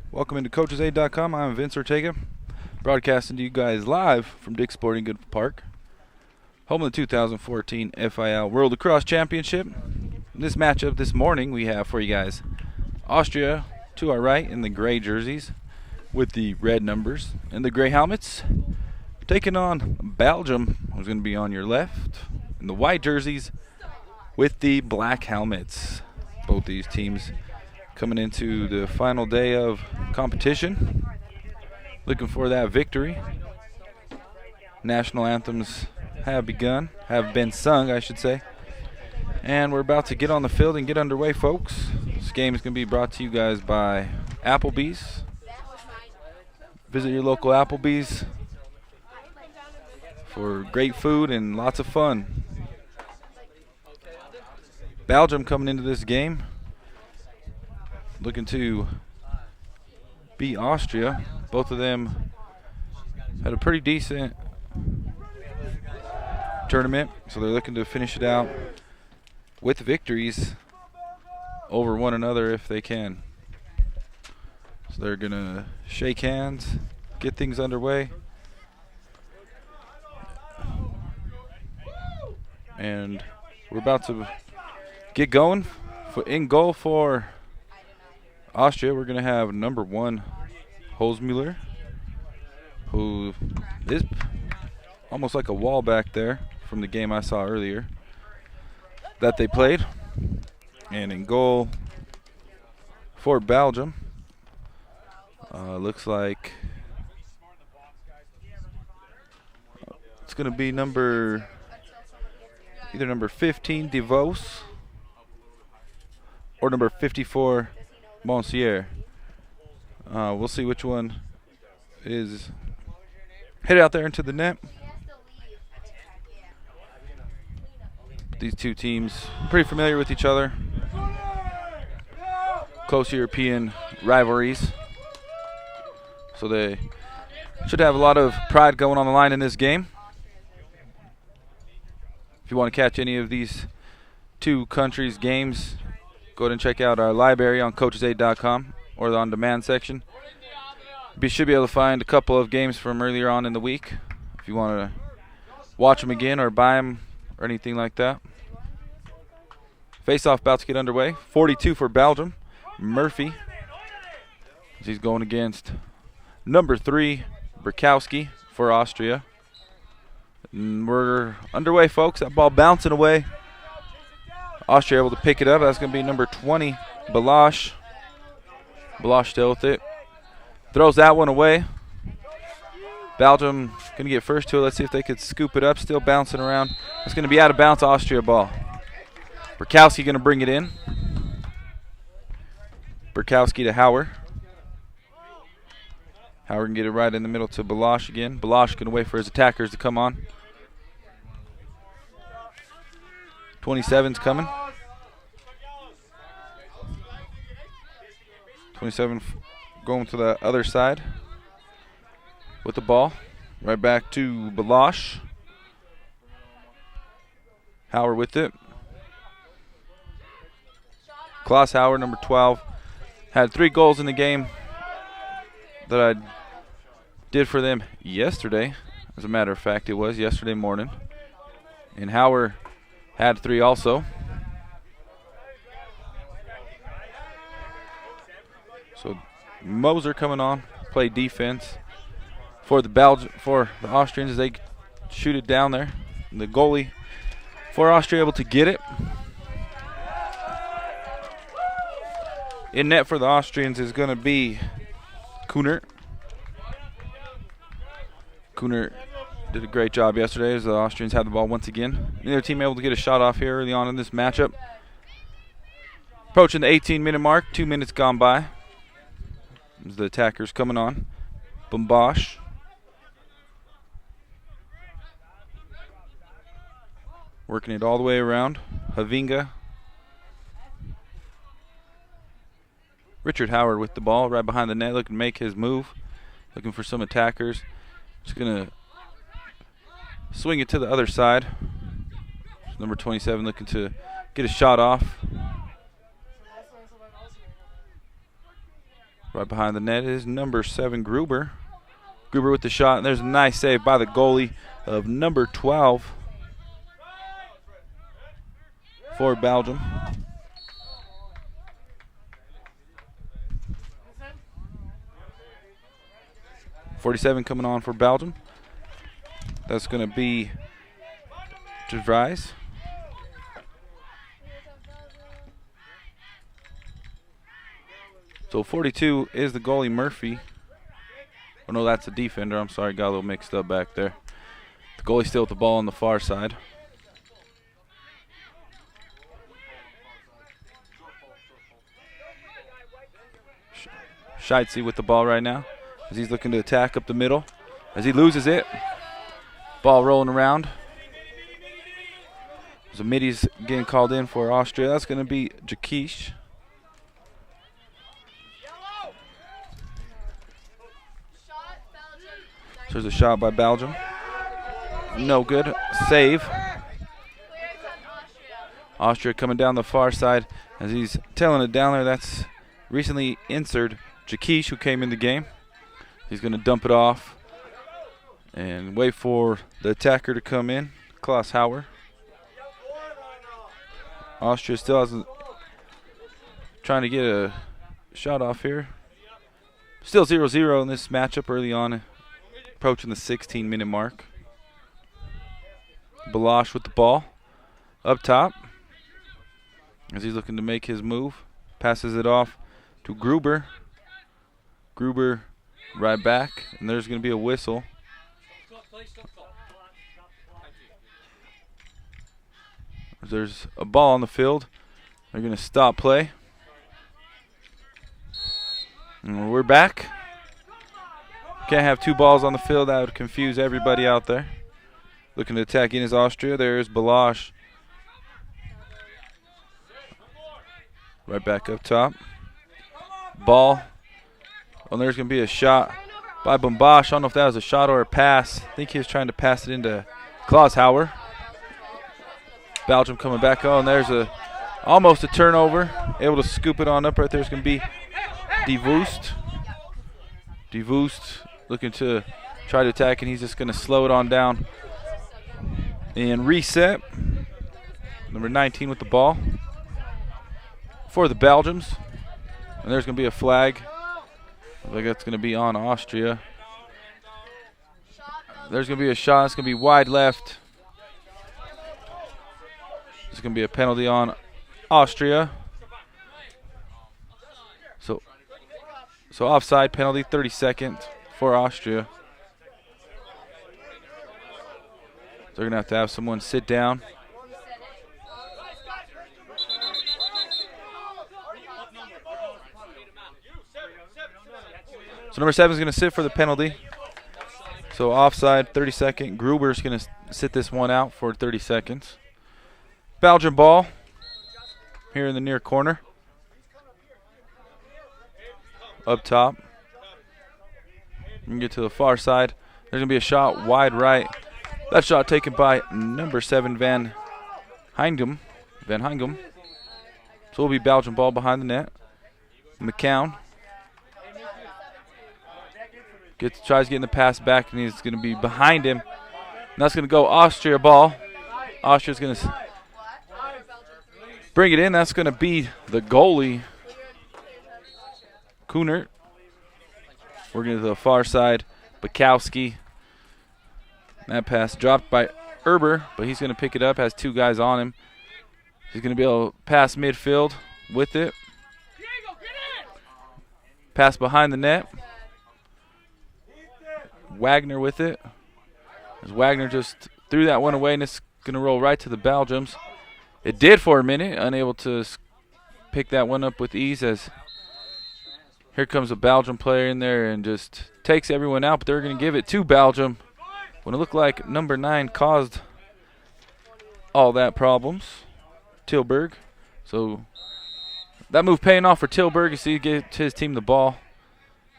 Welcome into CoachesAid.com. I'm Vince Ortega, broadcasting to you guys live from Dick's Sporting Goods Park, home of the 2014 FIL World Lacrosse Championship. In this matchup this morning, we have for you guys Austria to our right in the gray jerseys with the red numbers and the gray helmets, taking on Belgium, who's going to be on your left, in the white jerseys with the black helmets. Both these teams coming into the final day of competition, looking for that victory. National anthems have been sung, I should say. And we're about to get on the field and get underway, folks. This game is going to be brought to you guys by Applebee's. Visit your local Applebee's for great food and lots of fun. Belgium coming into this game looking to beat Austria. Both of them had a pretty decent tournament, so they're looking to finish it out with victories over one another if they can. So they're going to shake hands, get things underway. And we're about to get going. In goal for Austria, we're going to have number 1, Holzmuller, who is almost like a wall back there from the game I saw earlier that they played. And in goal for Belgium, looks like it's going to be either number 15, DeVos, or number 54, Monsieur. We'll see which one is hit out there into the net. These two teams pretty familiar with each other. Close European rivalries. So they should have a lot of pride going on the line in this game. If you want to catch any of these two countries' games, go ahead and check out our library on coachesaid.com or the on-demand section. You should be able to find a couple of games from earlier on in the week if you want to watch them again or buy them or anything like that. Face-off about to get underway. 42 for Belgium. Murphy, as he's going against number 3, Burkowski for Austria. And we're underway, folks. That ball bouncing away. Austria able to pick it up. That's going to be number 20, Balash. Balash still with it. Throws that one away. Belgium going to get first to it. Let's see if they could scoop it up. Still bouncing around. It's going to be out of bounds, Austria ball. Burkowski going to bring it in. Burkowski to Hauer. Hauer can get it right in the middle to Balash again. Balash going to wait for his attackers to come on. 27's coming. 27 going to the other side with the ball. Right back to Balash. Hauer with it. Klaus Hauer, number 12, had 3 goals in the game that I did for them yesterday. As a matter of fact, it was yesterday morning. And Hauer had 3 also. So Moser coming on, play defense for the Austrians as they shoot it down there. And the goalie for Austria able to get it. In net for the Austrians is going to be Kunert. Kunert did a great job yesterday as the Austrians had the ball once again. Neither team able to get a shot off here early on in this matchup. Approaching the 18-minute mark, 2 minutes gone by. As the attackers coming on. Bumbash. Working it all the way around. Havinga. Richard Howard with the ball right behind the net, looking to make his move. Looking for some attackers. Just going to swing it to the other side. Number 27 looking to get a shot off. Right behind the net is number 7, Gruber. Gruber with the shot, and there's a nice save by the goalie of number 12 for Belgium. .47 coming on for Belgium. That's going to be De Vries. So 42 is the goalie, Murphy. Oh no, that's a defender. I'm sorry, got a little mixed up back there. The goalie still with the ball on the far side. Scheitze with the ball right now as he's looking to attack up the middle. As he loses it, ball rolling around. So middies getting called in for Austria. That's going to be Jakish. So there's a shot by Belgium. No good. Save. Austria coming down the far side as he's tailing it down there. That's recently inserted Jakish, who came in the game. He's going to dump it off and wait for the attacker to come in, Klaus Hauer. Austria still hasn't trying to get a shot off here. Still 0-0 in this matchup early on, approaching the 16-minute mark. Balash with the ball up top. as he's looking to make his move. Passes it off to Gruber. Gruber right back, and there's going to be a whistle. There's a ball on the field. They're going to stop play. And we're back. Can't have two balls on the field. That would confuse everybody out there. Looking to attack in is Austria. There's Balash. Right back up top. Ball. Oh, there's going to be a shot by Bombash. I don't know if that was a shot or a pass. I think he was trying to pass it into Klaushauer. Belgium coming back. Oh, and there's almost a turnover. Able to scoop it on up right there. It's going to be De Woest. De Woest looking to try to attack, and he's just going to slow it on down. And reset. Number 19 with the ball for the Belgians. And there's going to be a flag. I think that's going to be on Austria. There's going to be a shot. It's going to be wide left. It's going to be a penalty on Austria. So offside penalty, 32nd for Austria. They're going to have someone sit down. So number 7 is going to sit for the penalty. So offside, 32nd. Gruber's going to sit this one out for 30 seconds. Belgian ball here in the near corner. Up top. You can get to the far side. There's going to be a shot wide right. That shot taken by number 7, Van Heingem. So it'll be Belgian ball behind the net. McCown. Tries getting the pass back, and he's going to be behind him. And that's going to go Austria ball. Austria's going to bring it in. That's going to be the goalie, Kunert. Working to the far side, Bukowski. That pass dropped by Erber, but he's going to pick it up. Has two guys on him. He's going to be able to pass midfield with it. Pass behind the net. Wagner with it. As Wagner just threw that one away, and it's going to roll right to the Belgians. It did for a minute, unable to pick that one up with ease, as here comes a Belgium player in there and just takes everyone out, but they're going to give it to Belgium when it looked like number 9 caused all that problems. Tilburg. So that move paying off for Tilburg. You see, he gets his team the ball,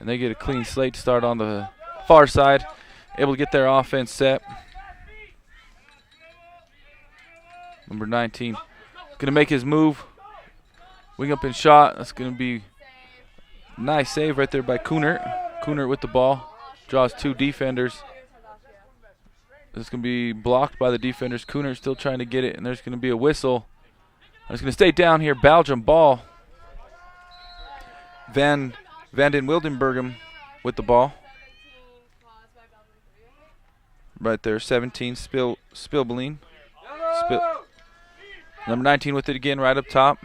and they get a clean slate to start on the far side, able to get their offense set. Number 19 going to make his move. Wing up and shot. That's going to be a nice save right there by Kunert. Kunert with the ball. Draws two defenders. It's going to be blocked by the defenders. Kunert still trying to get it, and there's going to be a whistle. It's going to stay down here. Belgium ball. Van den Wildenberghem with the ball. Right there, 17, Spilbeline. Number 19 with it again, right up top.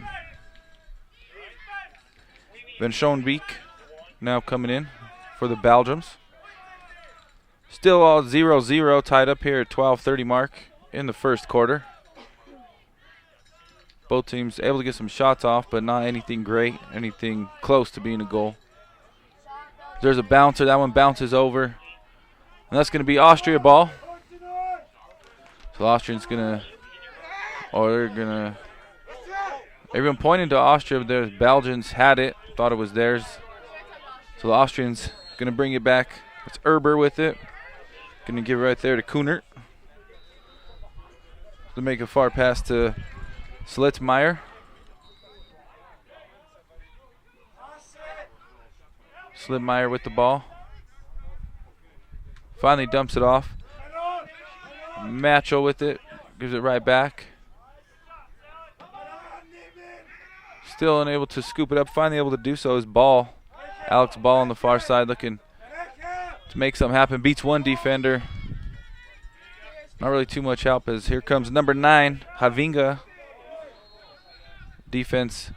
Van Schoenbeek now coming in for the Belgians. Still all 0-0, tied up here at 12:30 mark in the first quarter. Both teams able to get some shots off, but not anything great, anything close to being a goal. There's a bouncer. That one bounces over. And that's going to be Austria ball. So Austrians going to, everyone pointing to Austria, but the Belgians had it, thought it was theirs. So the Austrians going to bring it back. It's Erber with it. Going to give it right there to Kunert. To make a far pass to Slitzmeyer. Slitzmeyer with the ball. Finally dumps it off. Macho with it. Gives it right back. Still unable to scoop it up. Finally able to do so is Ball. Alex Ball on the far side looking to make something happen. Beats one defender. Not really too much help, as here comes number 9, Havinga. Defense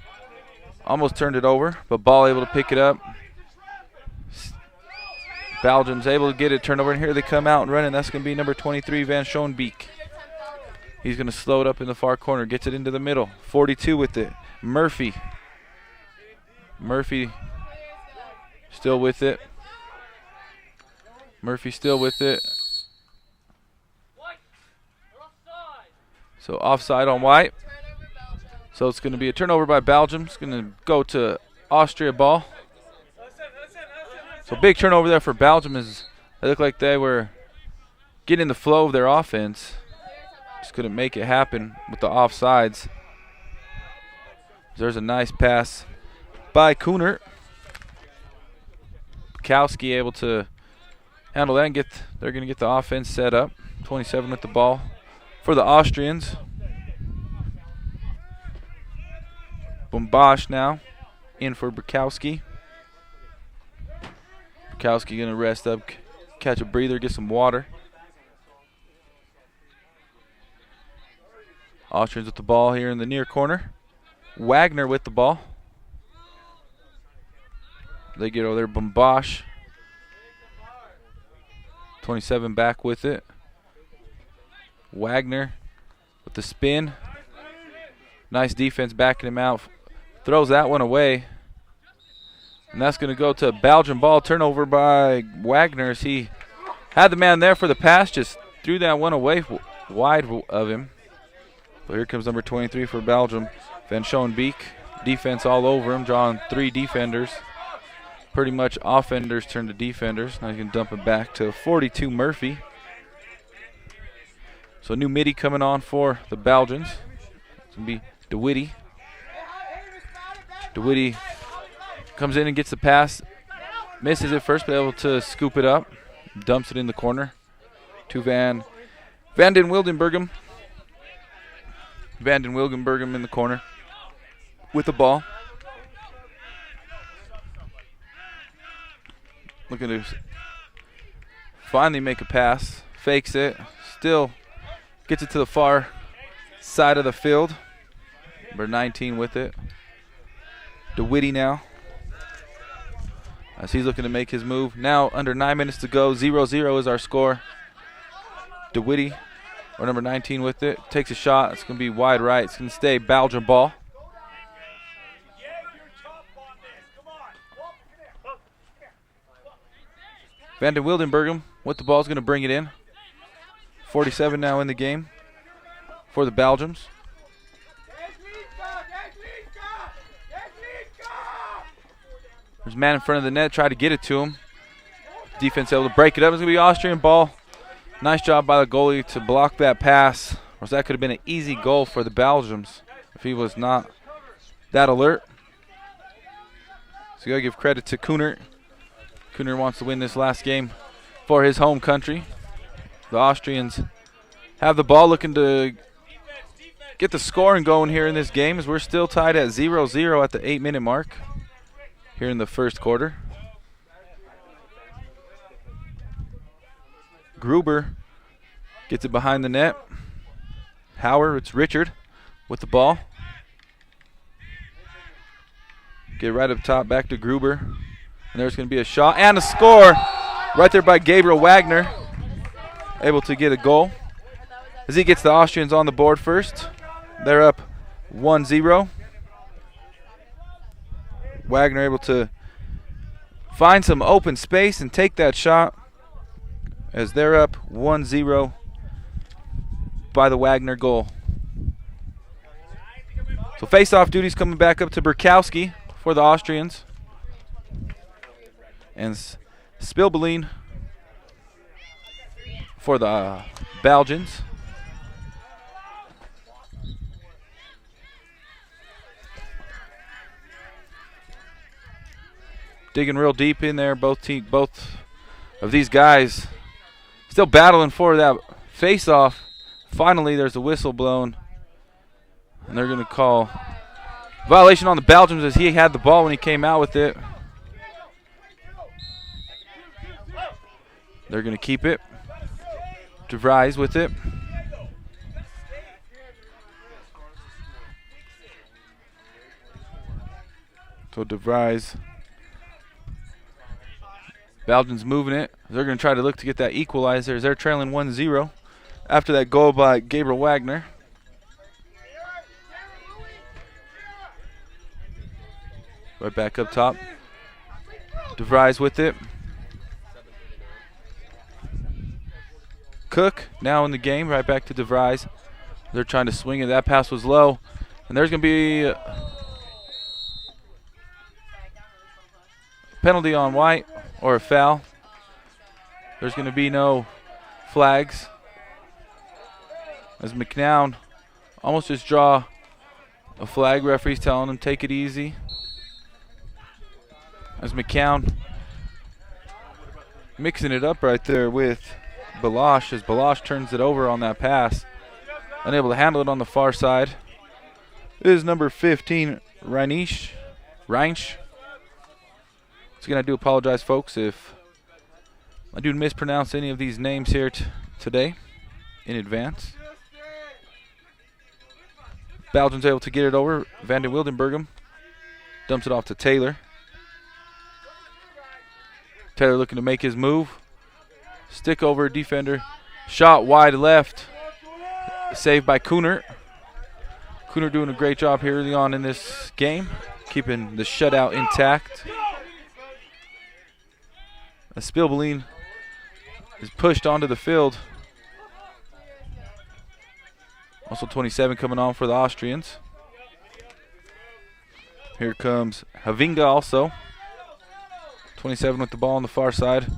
almost turned it over, but ball able to pick it up. Belgium's able to get it turned over, and here they come out and running. That's going to be number 23, Van Schoenbeek. He's going to slow it up in the far corner, gets it into the middle. 42 with it. Murphy still with it. Murphy still with it. So offside on White. So it's going to be a turnover by Belgium. It's going to go to Austria ball. So big turnover there for Belgium. As they look like they were getting the flow of their offense. Just couldn't make it happen with the offsides. There's a nice pass by Kunert. Kowski able to handle that and they're going to get the offense set up. 27 with the ball for the Austrians. Bombash now in for Burkowski. Burkowski going to rest up, catch a breather, get some water. Austrians with the ball here in the near corner. Wagner with the ball. They get over there. Bombash. 27 back with it. Wagner with the spin. Nice defense backing him out. Throws that one away. And that's going to go to a Belgian ball. Turnover by Wagner as he had the man there for the pass. Just threw that one away wide of him. So here comes number 23 for Belgium. Van Schoenbeek. Defense all over him, drawing 3 defenders. Pretty much offenders turn to defenders. Now you can dump it back to 42 Murphy. So new midi coming on for the Belgians. It's going to be DeWitty. DeWitty comes in and gets the pass. Misses it first, but able to scoop it up. Dumps it in the corner to Van den Wildenberghem. Van den Wildenberghem in the corner with the ball. Looking to finally make a pass. Fakes it. Still gets it to the far side of the field. Number 19 with it. DeWitty now. As he's looking to make his move. Now under 9 minutes to go. 0-0 is our score. DeWitty, or number 19 with it. Takes a shot. It's going to be wide right. It's going to stay Belgian ball. Van den Wildenberghem with the ball is going to bring it in. 47 now in the game for the Belgians. There's a man in front of the net, try to get it to him. Defense able to break it up. It's going to be Austrian ball. Nice job by the goalie to block that pass. Or else that could have been an easy goal for the Belgians if he was not that alert. So you got to give credit to Kunert. Kunert wants to win this last game for his home country. The Austrians have the ball, looking to get the scoring going here in this game as we're still tied at 0-0 at the 8-minute mark here in the first quarter. Gruber gets it behind the net. Hauer, it's Richard with the ball. Get right up top, back to Gruber. And there's going to be a shot and a score right there by Gabriel Wagner. Able to get a goal as he gets the Austrians on the board first. They're up 1-0. Wagner able to find some open space and take that shot as they're up 1-0 by the Wagner goal. So face-off duty's coming back up to Burkowski for the Austrians. And Spilbeline for the Belgians. Digging real deep in there, both of these guys still battling for that face-off. Finally, there's a whistle blown, and they're going to call violation on the Belgians as he had the ball when he came out with it. They're going to keep it. DeVries with it. So De Vries. Belgium's moving it. They're going to try to look to get that equalizer as they're trailing 1-0 after that goal by Gabriel Wagner. Right back up top. De Vries with it. Cook now in the game. Right back to De Vries. They're trying to swing it. That pass was low. And there's going to be a penalty on White or a foul. There's going to be no flags. As McNown almost just draw a flag. Referee's telling him take it easy. As McCown mixing it up right there with Balash as Balash turns it over on that pass. Unable to handle it on the far side. It is number 15, Reinsch. So again, I do apologize, folks, if I do mispronounce any of these names here today in advance. Belgium's able to get it over. Van den Wildenberghem dumps it off to Taylor. Taylor looking to make his move. Stick over defender. Shot wide left. Saved by Koonert. Koonert doing a great job here early on in this game, keeping the shutout intact. As Spielbeline is pushed onto the field. Also 27 coming on for the Austrians. Here comes Havinga also. 27 with the ball on the far side.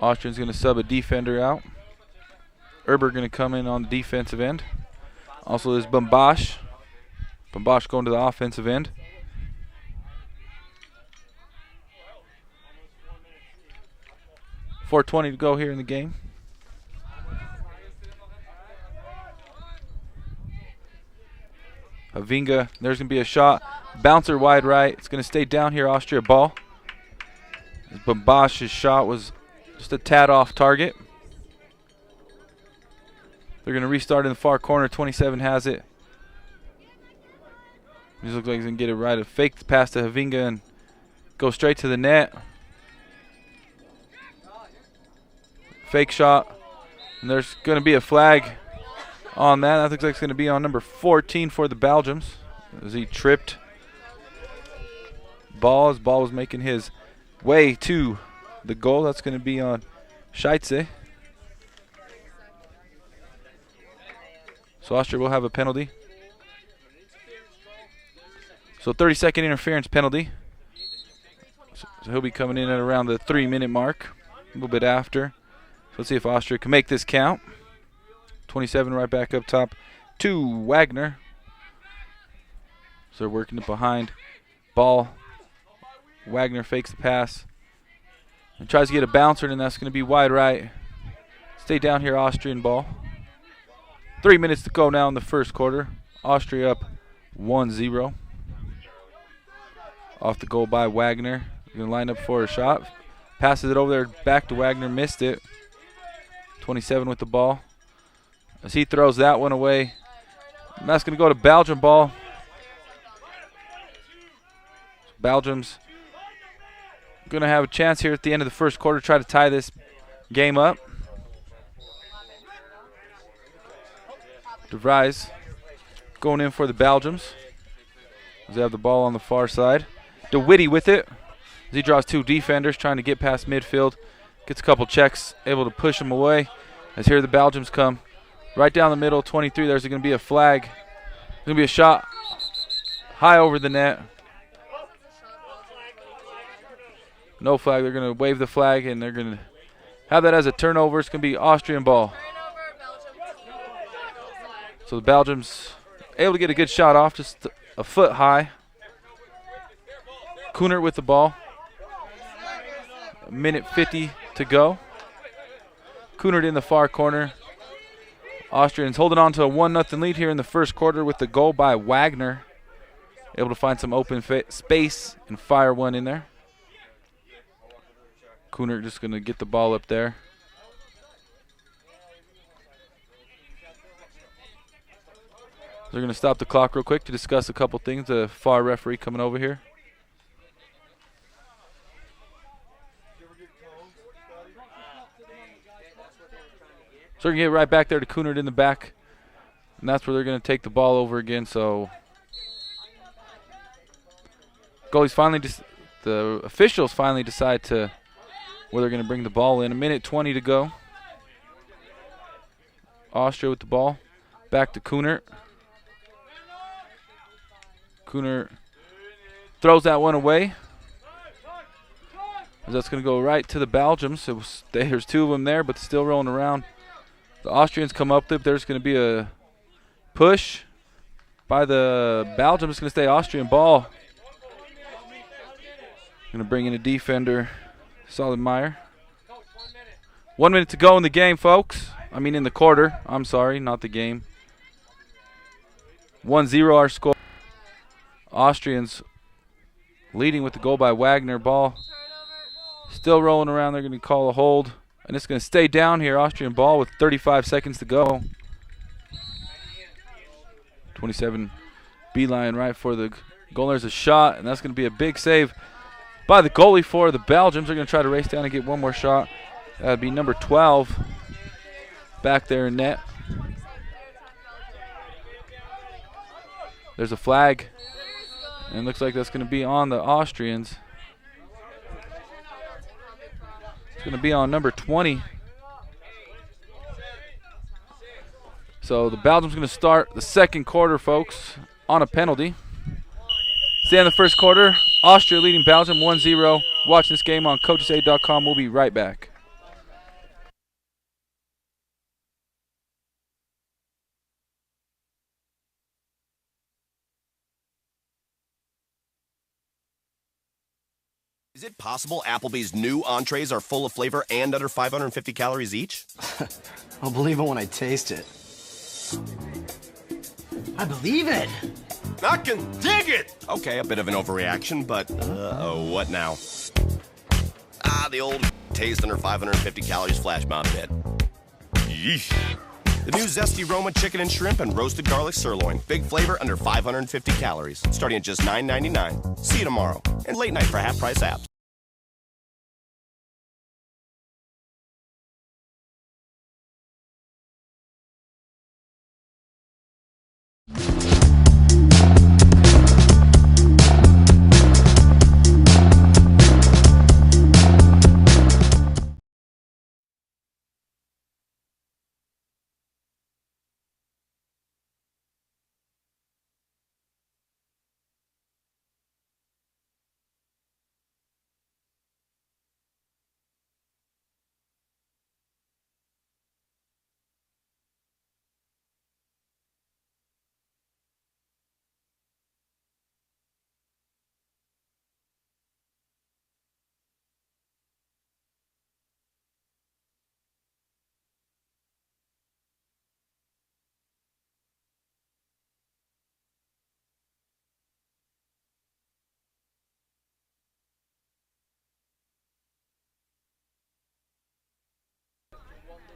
Austrian's going to sub a defender out. Erber going to come in on the defensive end. Also there's Bambash. Bambash going to the offensive end. .420 to go here in the game. Havinga, there's going to be a shot. Bouncer wide right. It's going to stay down here, Austria ball. Bambash's shot was just a tad off target. They're going to restart in the far corner. 27 has it. Just looks like he's going to get it right. A fake pass to Havinga and go straight to the net. Fake shot. And there's going to be a flag on that. That looks like it's going to be on number 14 for the Belgians as he tripped ball. His ball was making his way to the goal. That's going to be on Scheitze. So Austria will have a penalty. So 30-second interference penalty. So he'll be coming in at around the 3-minute mark, a little bit after. So let's see if Austria can make this count. 27 right back up top to Wagner. So they're working it behind. Ball. Wagner fakes the pass. And tries to get a bouncer, and that's going to be wide right. Stay down here, Austrian ball. 3 minutes to go now in the first quarter. Austria up 1-0. Off the goal by Wagner. Going to line up for a shot. Passes it over there back to Wagner. Missed it. 27 with the ball. As he throws that one away. And that's going to go to Belgium ball. Belgium's going to have a chance here at the end of the first quarter to try to tie this game up. De Vries going in for the Belgians. They have the ball on the far side. DeWitty with it. As he draws two defenders trying to get past midfield. Gets a couple checks, able to push him away. As here the Belgians come. Right down the middle, 23. There's going to be a flag. There's going to be a shot high over the net. No flag. They're going to wave the flag, and they're going to have that as a turnover. It's going to be Austrian ball. So the Belgians able to get a good shot off, just a foot high. Koonert with the ball. A minute 50 to go. Koonert in the far corner. Austrians holding on to a 1-0 lead here in the first quarter with the goal by Wagner. Able to find some open space and fire one in there. Koonert just going to get the ball up there. They're going to stop the clock real quick to discuss a couple things. The FAR referee coming over here. So we're going to get right back there to Coonert in the back. And that's where they're going to take the ball over again. So goalies finally, the officials finally decide to where they're going to bring the ball in. 1:20 to go. Austria with the ball. Back to Coonert. Coonert throws that one away. That's going to go right to the Belgians. There's two of them there, but still rolling around. The Austrians come up there. There's going to be a push by the Belgium. It's going to stay Austrian ball. Going to bring in a defender, Solidmeyer. 1 minute to go in the game, folks. I mean in the quarter. I'm sorry, not the game. 1-0 our score. Austrians leading with the goal by Wagner. Ball still rolling around. They're going to call a hold. And it's going to stay down here. Austrian ball with 35 seconds to go. 27 beeline right for the goal. There's a shot, and that's going to be a big save by the goalie for the Belgians. They're going to try to race down and get one more shot. That would be number 12 back there in net. There's a flag, and it looks like that's going to be on the Austrians. It's going to be on number 20. So the Belgium's going to start the second quarter, folks, on a penalty. Stay in the first quarter. Austria leading Belgium 1-0. Watching this game on coachesaid.com. We'll be right back. Is it possible Applebee's new entrees are full of flavor and under 550 calories each? I'll believe it when I taste it. I believe it! I can dig it! Okay, a bit of an overreaction, but what now? The old taste under 550 calories flash mob bit. Yeesh. The new Zesty Roma chicken and shrimp and roasted garlic sirloin. Big flavor under 550 calories. Starting at just $9.99. See you tomorrow. And late night for half-price apps.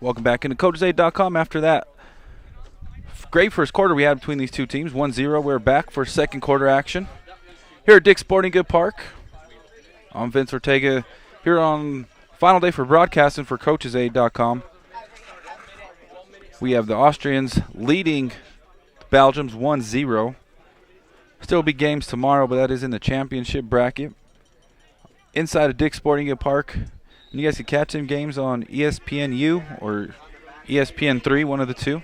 Welcome back into coachesaid.com. After that great first quarter we had between these two teams, 1-0. We're back for second quarter action here at Dick's Sporting Good Park. I'm Vince Ortega here on final day for broadcasting for coachesaid.com. We have the Austrians leading the Belgians 1-0. Still be games tomorrow, but that is in the championship bracket. Inside of Dick's Sporting Good Park. And you guys can catch them games on ESPNU or ESPN3, one of the two.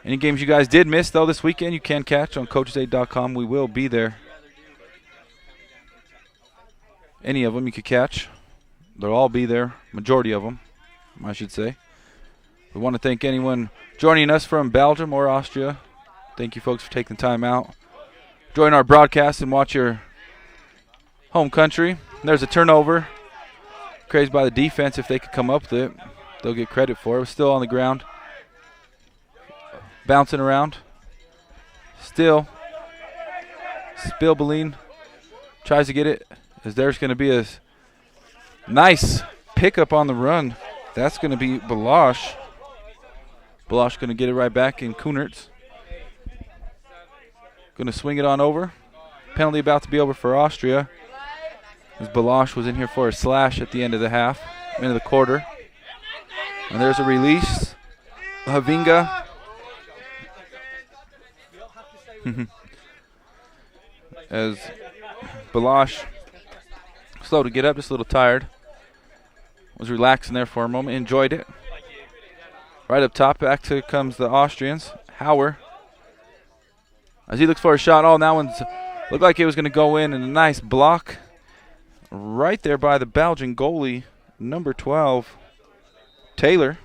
Any games you guys did miss, though, this weekend, you can catch on coachesaid.com. We will be there. Any of them you could catch. They'll all be there, majority of them, I should say. We want to thank anyone joining us from Belgium or Austria. Thank you, folks, for taking the time out. Join our broadcast and watch your home country. There's a turnover. Crazed by the defense. If they could come up with it, they'll get credit for it. We're still on the ground. Bouncing around. Still. Spilbeline tries to get it. As there's going to be a nice pickup on the run. That's going to be Balash. Balash going to get it right back in Coonert's. Going to swing it on over. Penalty about to be over for Austria, as Balosh was in here for a slash at the end of the half, end of the quarter. And there's a release. Havinga. As Balosh, slow to get up, just a little tired. Was relaxing there for a moment, enjoyed it. Right up top, back to comes the Austrians. Hauer, as he looks for a shot. Oh, and that one's looked like it was going to go in, and a nice block right there by the Belgian goalie, number 12, Taylor.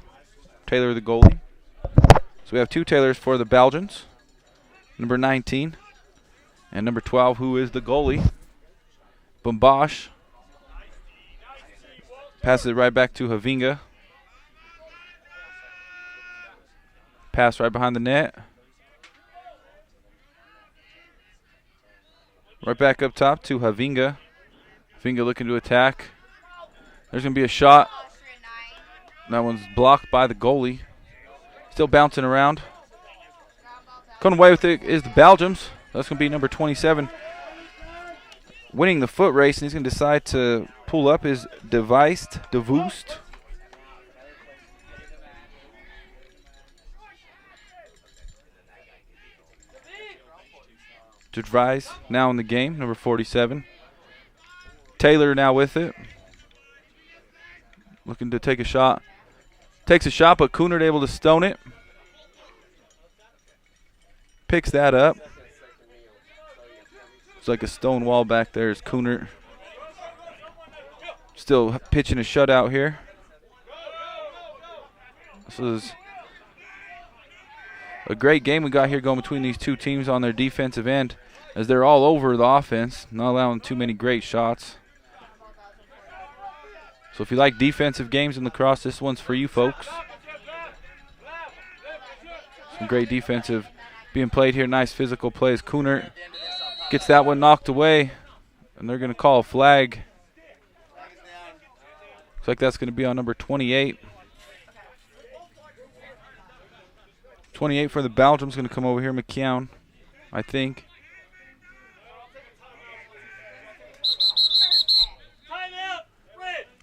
Taylor, the goalie. So we have two Taylors for the Belgians, number 19 and number 12, who is the goalie. Bumbash passes it right back to Havinga. Pass right behind the net. Right back up top to Havinga. Havinga looking to attack. There's going to be a shot. That one's blocked by the goalie. Still bouncing around. Coming away with it is the Belgians. That's going to be number 27. Winning the foot race, and he's going to decide to pull up his De Voost. De Vries now in the game, number 47. Taylor now with it. Looking to take a shot. Takes a shot, but Kunert able to stone it. Picks that up. It's like a stone wall back there is Kunert. Still pitching a shutout here. This is a great game we got here going between these two teams on their defensive end, as they're all over the offense, not allowing too many great shots. So if you like defensive games in lacrosse, this one's for you folks. Some great defensive being played here. Nice physical plays. Kunert gets that one knocked away, and they're going to call a flag. Looks like that's going to be on number 28. 28 for the Belgium's going to come over here, McKeown, I think.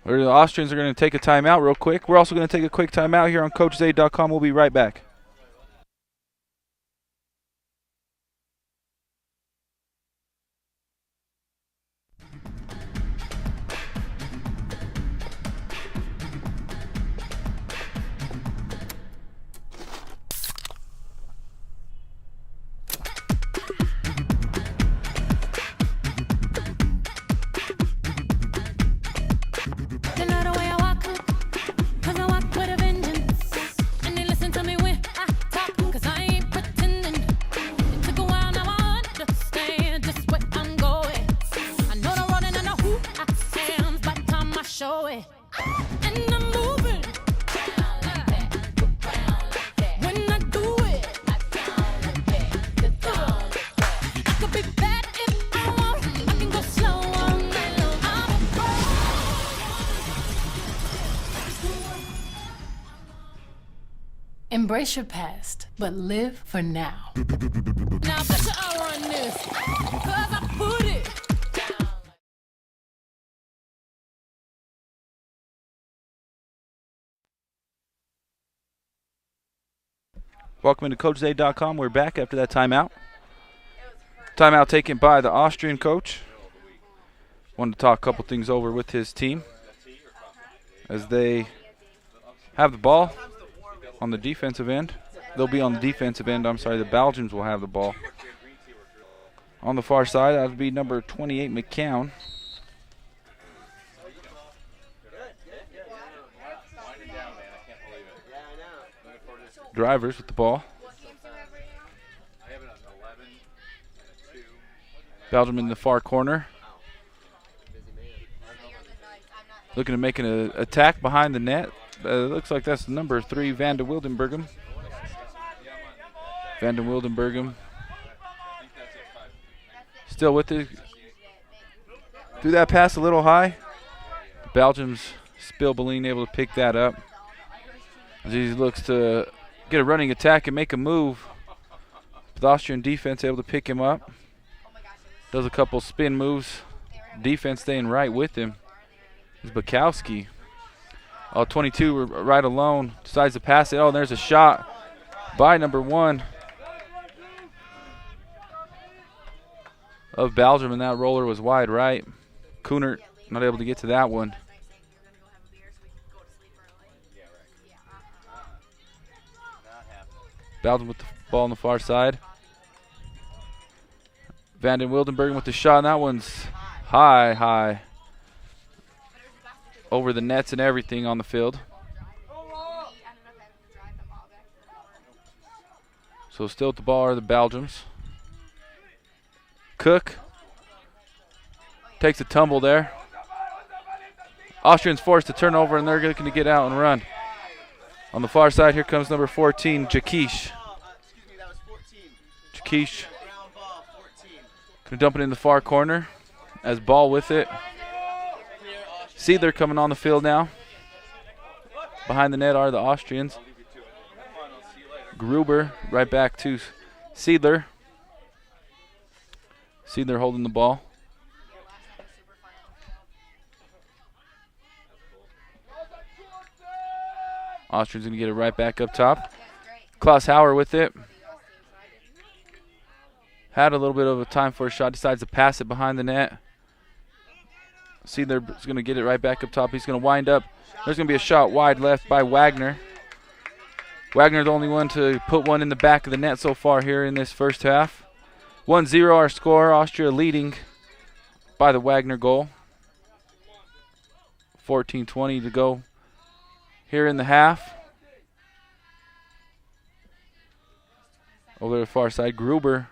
The Austrians are going to take a timeout real quick. We're also going to take a quick timeout here on CoachZay.com. We'll be right back. Embrace your past, but live for now. Now put your hour on this, 'cause I put it down. Welcome into CoachZay.com. We're back after that timeout. Timeout taken by the Austrian coach. Wanted to talk a couple things over with his team as they have the ball on the defensive end. They'll be on the defensive end. I'm sorry, the Belgians will have the ball. On the far side, that would be number 28, McCown. Drivers with the ball. Belgium in the far corner. Looking to make an attack behind the net. Looks like that's number 3, Van de Wildenberghem. Van de Wildenberghem still with it. Threw that pass a little high. Belgium's Spilbeline able to pick that up as he looks to get a running attack and make a move. The Austrian defense able to pick him up. Does a couple spin moves. Defense staying right with him. Is Bukowski. Oh, 22 right alone. Decides to pass it. Oh, and there's a shot by number 1 of Belgium, and that roller was wide right. Kunert not able to get to that one. Belgium with the ball on the far side. Van den Wildenbergen with the shot, and that one's high. Over the nets and everything on the field. So still at the ball are the Belgians. Cook takes a tumble there. Austrians forced to turn over, and they're looking to get out and run. On the far side, here comes number 14, Jakish. Jakish gonna dump it in the far corner as Ball with it. Seidler coming on the field now. Behind the net are the Austrians. Gruber right back to Seidler. Seidler holding the ball. Austrians going to get it right back up top. Klaus Hauer with it. Had a little bit of a time for a shot. Decides to pass it behind the net. Seidler is going to get it right back up top. He's going to wind up. There's going to be a shot wide left by Wagner. Wagner's the only one to put one in the back of the net so far here in this first half. 1-0 our score. Austria leading by the Wagner goal. 14:20 to go here in the half. Over to the far side, Gruber.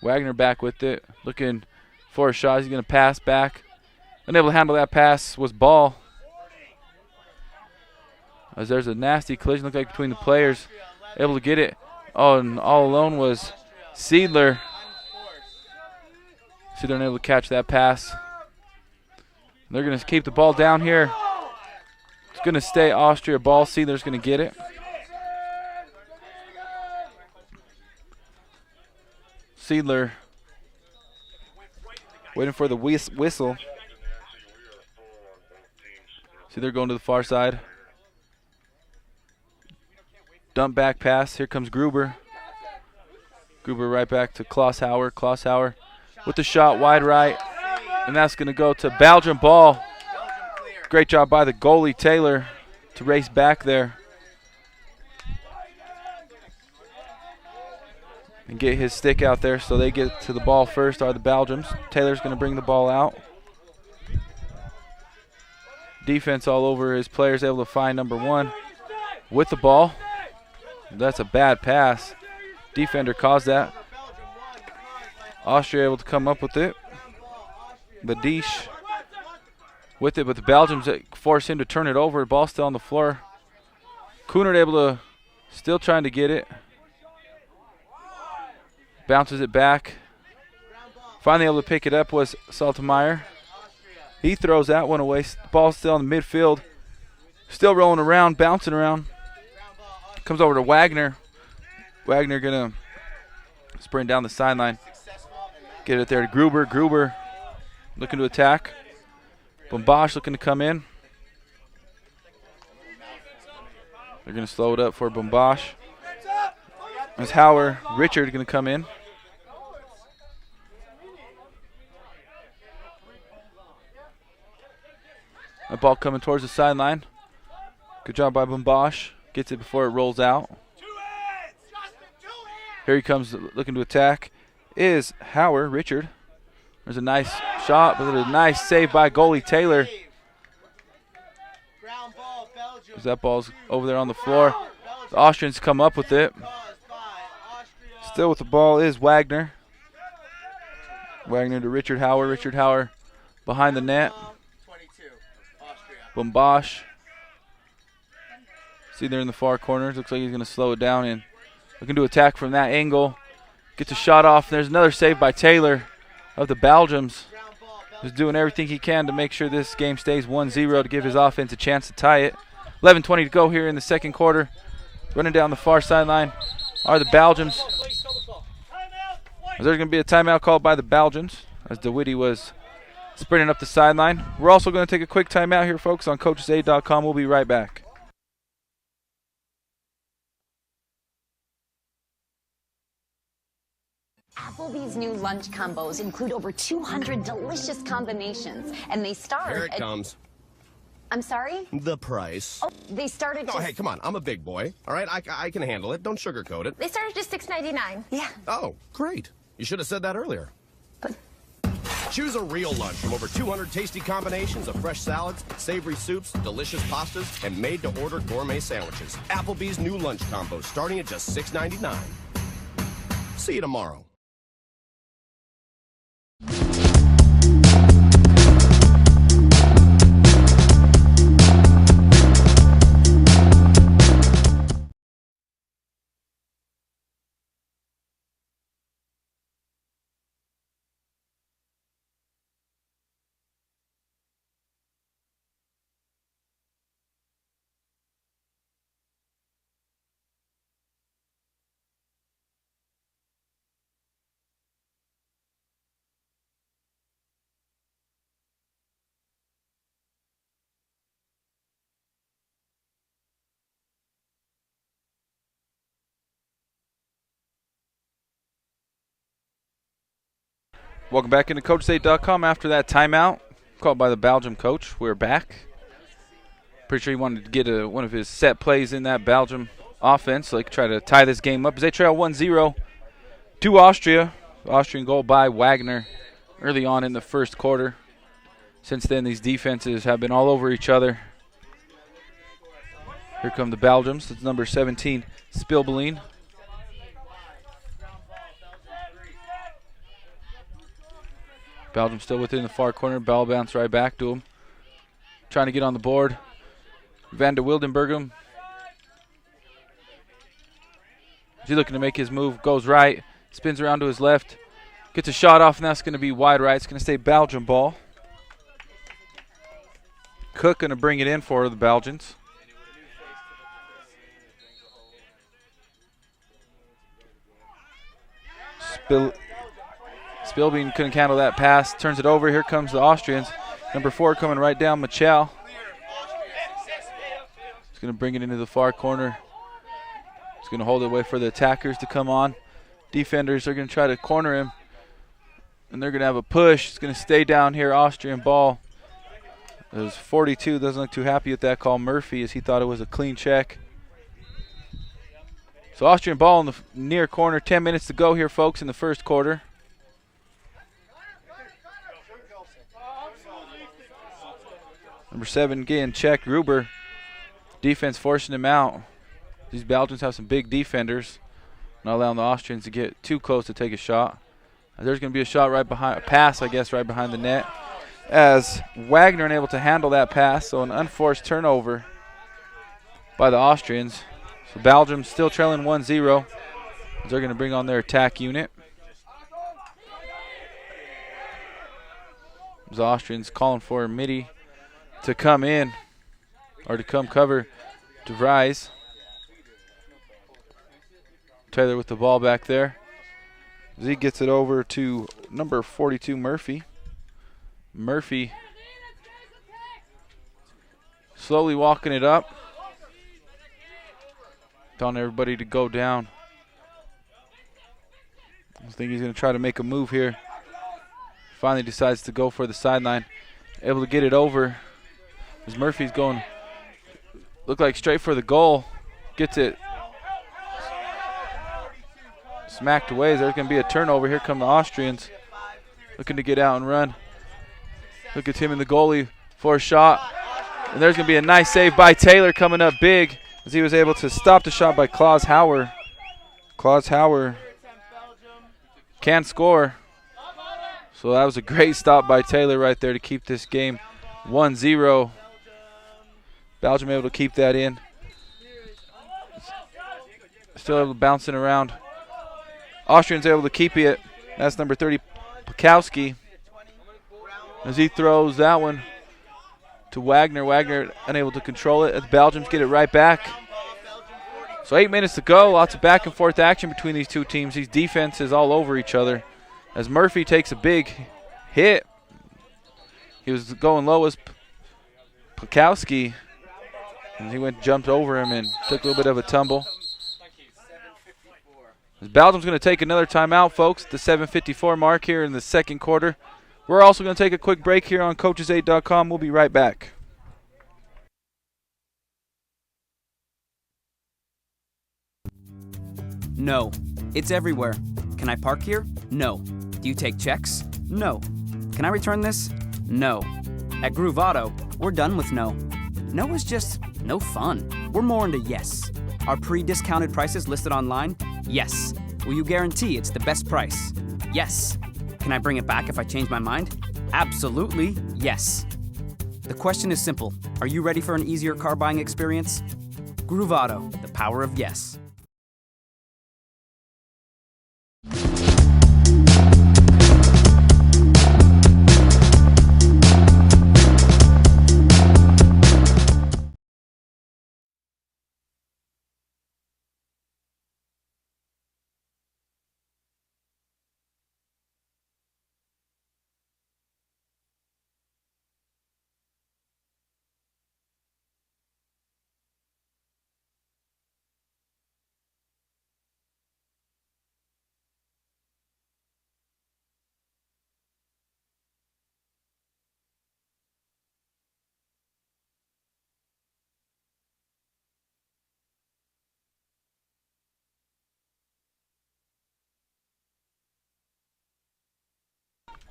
Wagner back with it, looking for a shot. He's going to pass back. Unable to handle that pass was Ball. As there's a nasty collision, looked like between the players. Able to get it. Oh, and all alone was Seidler. Seidler unable to catch that pass. They're going to keep the ball down here. It's going to stay Austria ball. Seidler's going to get it. Seidler waiting for the whistle. Seidler going to the far side. Dump back pass. Here comes Gruber. Gruber right back to Klaus Hauer. Klaus Hauer with the shot wide right. And that's going to go to Belgium ball. Great job by the goalie, Taylor, to race back there and get his stick out there so they get to the ball first, are the Belgians. Taylor's going to bring the ball out. Defense all over his players, able to find number 1 with the ball. That's a bad pass. Defender caused that. Austria able to come up with it. Badish with it, but the Belgians force him to turn it over. Ball still on the floor. Kunert able to, still trying to get it. Bounces it back. Finally able to pick it up was Saltemeyer. He throws that one away. Ball still in the midfield. Still rolling around, bouncing around. Comes over to Wagner. Wagner going to sprint down the sideline. Get it there to Gruber. Gruber looking to attack. Bombosh looking to come in. They're going to slow it up for Bombosh. As Hauer, Richard going to come in. That ball coming towards the sideline. Good job by Bombosh. Gets it before it rolls out. Here he comes looking to attack. Is Hauer, Richard. There's a nice shot, but a nice save by goalie Taylor. As that ball's over there on the floor. The Austrians come up with it. Still with the ball is Wagner. Wagner to Richard Hauer. Richard Hauer behind the net. Bombosh. See there in the far corners. Looks like he's going to slow it down and looking to attack from that angle. Gets a shot off. There's another save by Taylor of the Belgians. He's doing everything he can to make sure this game stays 1-0 to give his offense a chance to tie it. 11:20 to go here in the second quarter. Running down the far sideline are the Belgians. There's going to be a timeout called by the Belgians as DeWitty was sprinting up the sideline. We're also going to take a quick timeout here, folks, on coachesaid.com. We'll be right back. Applebee's new lunch combos include over 200 delicious combinations, and they start Here it comes. I'm sorry? The price. Oh, they started Oh, hey, come on. I'm a big boy. All right, I can handle it. Don't sugarcoat it. They started just $6.99. Yeah. Oh, great. You should have said that earlier. Choose a real lunch from over 200 tasty combinations of fresh salads, savory soups, delicious pastas, and made-to-order gourmet sandwiches. Applebee's new lunch combos starting at just $6.99. See you tomorrow. Welcome back into coachesaid.com after that timeout called by the Belgium coach. We're back. Pretty sure he wanted to get one of his set plays in that Belgium offense, so he could try to tie this game up as they trail 1-0 to Austria. Austrian goal by Wagner early on in the first quarter. Since then, these defenses have been all over each other. Here come the Belgians. It's number 17, Spilbeline. Belgium still within the far corner. Ball bounce right back to him. Trying to get on the board. Van de Wildenberghem. Is he looking to make his move? Goes right. Spins around to his left. Gets a shot off, and that's going to be wide right. It's going to stay Belgium ball. Cook going to bring it in for the Belgians. Spilbein couldn't handle that pass. Turns it over. Here comes the Austrians. Number 4 coming right down, Michel. He's going to bring it into the far corner. He's going to hold it away for the attackers to come on. Defenders are going to try to corner him. And they're going to have a push. It's going to stay down here, Austrian ball. There's 42. Doesn't look too happy with that call. Murphy, as he thought it was a clean check. So Austrian ball in the near corner. 10 minutes to go here, folks, in the first quarter. Number 7 getting checked. Gruber. Defense forcing him out. These Belgians have some big defenders. Not allowing the Austrians to get too close to take a shot. There's going to be a shot right behind, a pass, I guess, right behind the net. As Wagner unable to handle that pass, so an unforced turnover by the Austrians. So Belgium still trailing 1-0. They're going to bring on their attack unit. The Austrians calling for Mitty to come in, or to come cover De Vries. Taylor with the ball back there. Z gets it over to number 42, Murphy. Murphy slowly walking it up. Telling everybody to go down. I think he's going to try to make a move here. Finally decides to go for the sideline. Able to get it over. As Murphy's going, look like straight for the goal. Gets it smacked away. There's going to be a turnover. Here come the Austrians. Looking to get out and run. Look at him and the goalie for a shot. And there's going to be a nice save by Taylor coming up big as he was able to stop the shot by Klaus Hauer. Klaus Hauer can score. So that was a great stop by Taylor right there to keep this game 1-0. Belgium able to keep that in. Still able to bounce it around. Austrians able to keep it. That's number 30, Pekowski. As he throws that one to Wagner. Wagner unable to control it as Belgians get it right back. So 8 minutes to go. Lots of back and forth action between these two teams. These defenses all over each other. As Murphy takes a big hit. He was going low as Pukowski. And he jumped over him and took a little bit of a tumble. As Belgium's going to take another timeout, folks, at the 7:54 mark here in the second quarter. We're also going to take a quick break here on coaches8.com. We'll be right back. No. It's everywhere. Can I park here? No. Do you take checks? No. Can I return this? No. At Groove Auto, we're done with no. No is just no fun. We're more into yes. Are pre-discounted prices listed online? Yes. Will you guarantee it's the best price? Yes. Can I bring it back if I change my mind? Absolutely yes. The question is simple. Are you ready for an easier car buying experience? Groove Auto, the power of yes.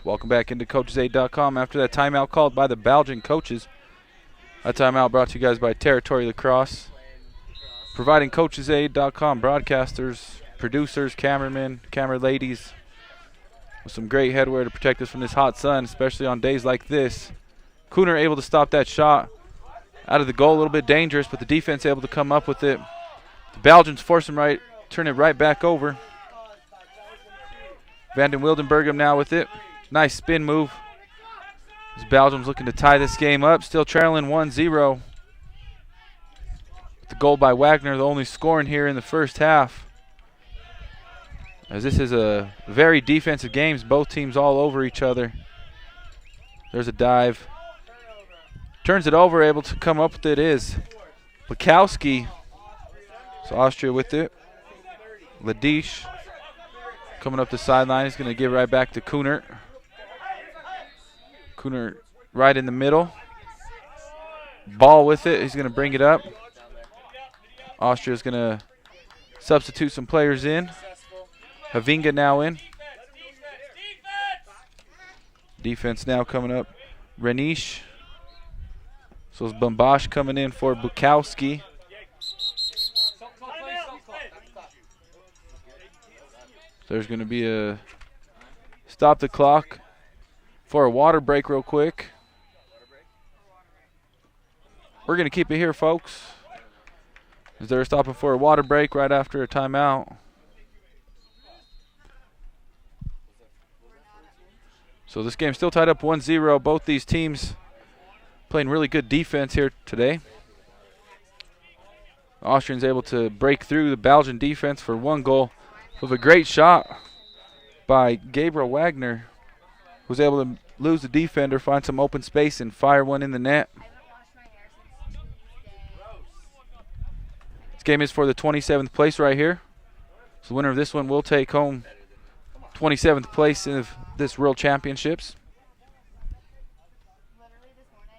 Welcome back into coaches8.com after that timeout called by the Belgian coaches. That timeout brought to you guys by Territory Lacrosse. Providing coaches8.com broadcasters, producers, cameramen, camera ladies with some great headwear to protect us from this hot sun, especially on days like this. Cooner able to stop that shot out of the goal, a little bit dangerous, but the defense able to come up with it. The Belgians force him right, turn it right back over. Vanden Wildenberghem now with it. Nice spin move. As Belgium's looking to tie this game up, still trailing 1-0. The goal by Wagner, the only scoring here in the first half. As this is a very defensive game, both teams all over each other. There's a dive. Turns it over, able to come up with it is Bukowski. So Austria with it. Ladish coming up the sideline. He's going to give right back to Cooner. Cooner right in the middle. Ball with it. He's going to bring it up. Austria's going to substitute some players in. Havinga now in. Defense now coming up. Renish. So it's Bambash coming in for Bukowski. There's going to be a stop the clock for a water break real quick. We're going to keep it here, folks, as they're stopping for a water break right after a timeout. So this game's still tied up 1-0. Both these teams playing really good defense here today. The Austrians able to break through the Belgian defense for one goal with a great shot by Gabriel Wagner, who's able to lose the defender, find some open space, and fire one in the net. This game is for the 27th place right here. So the winner of this one will take home 27th place in this World Championships.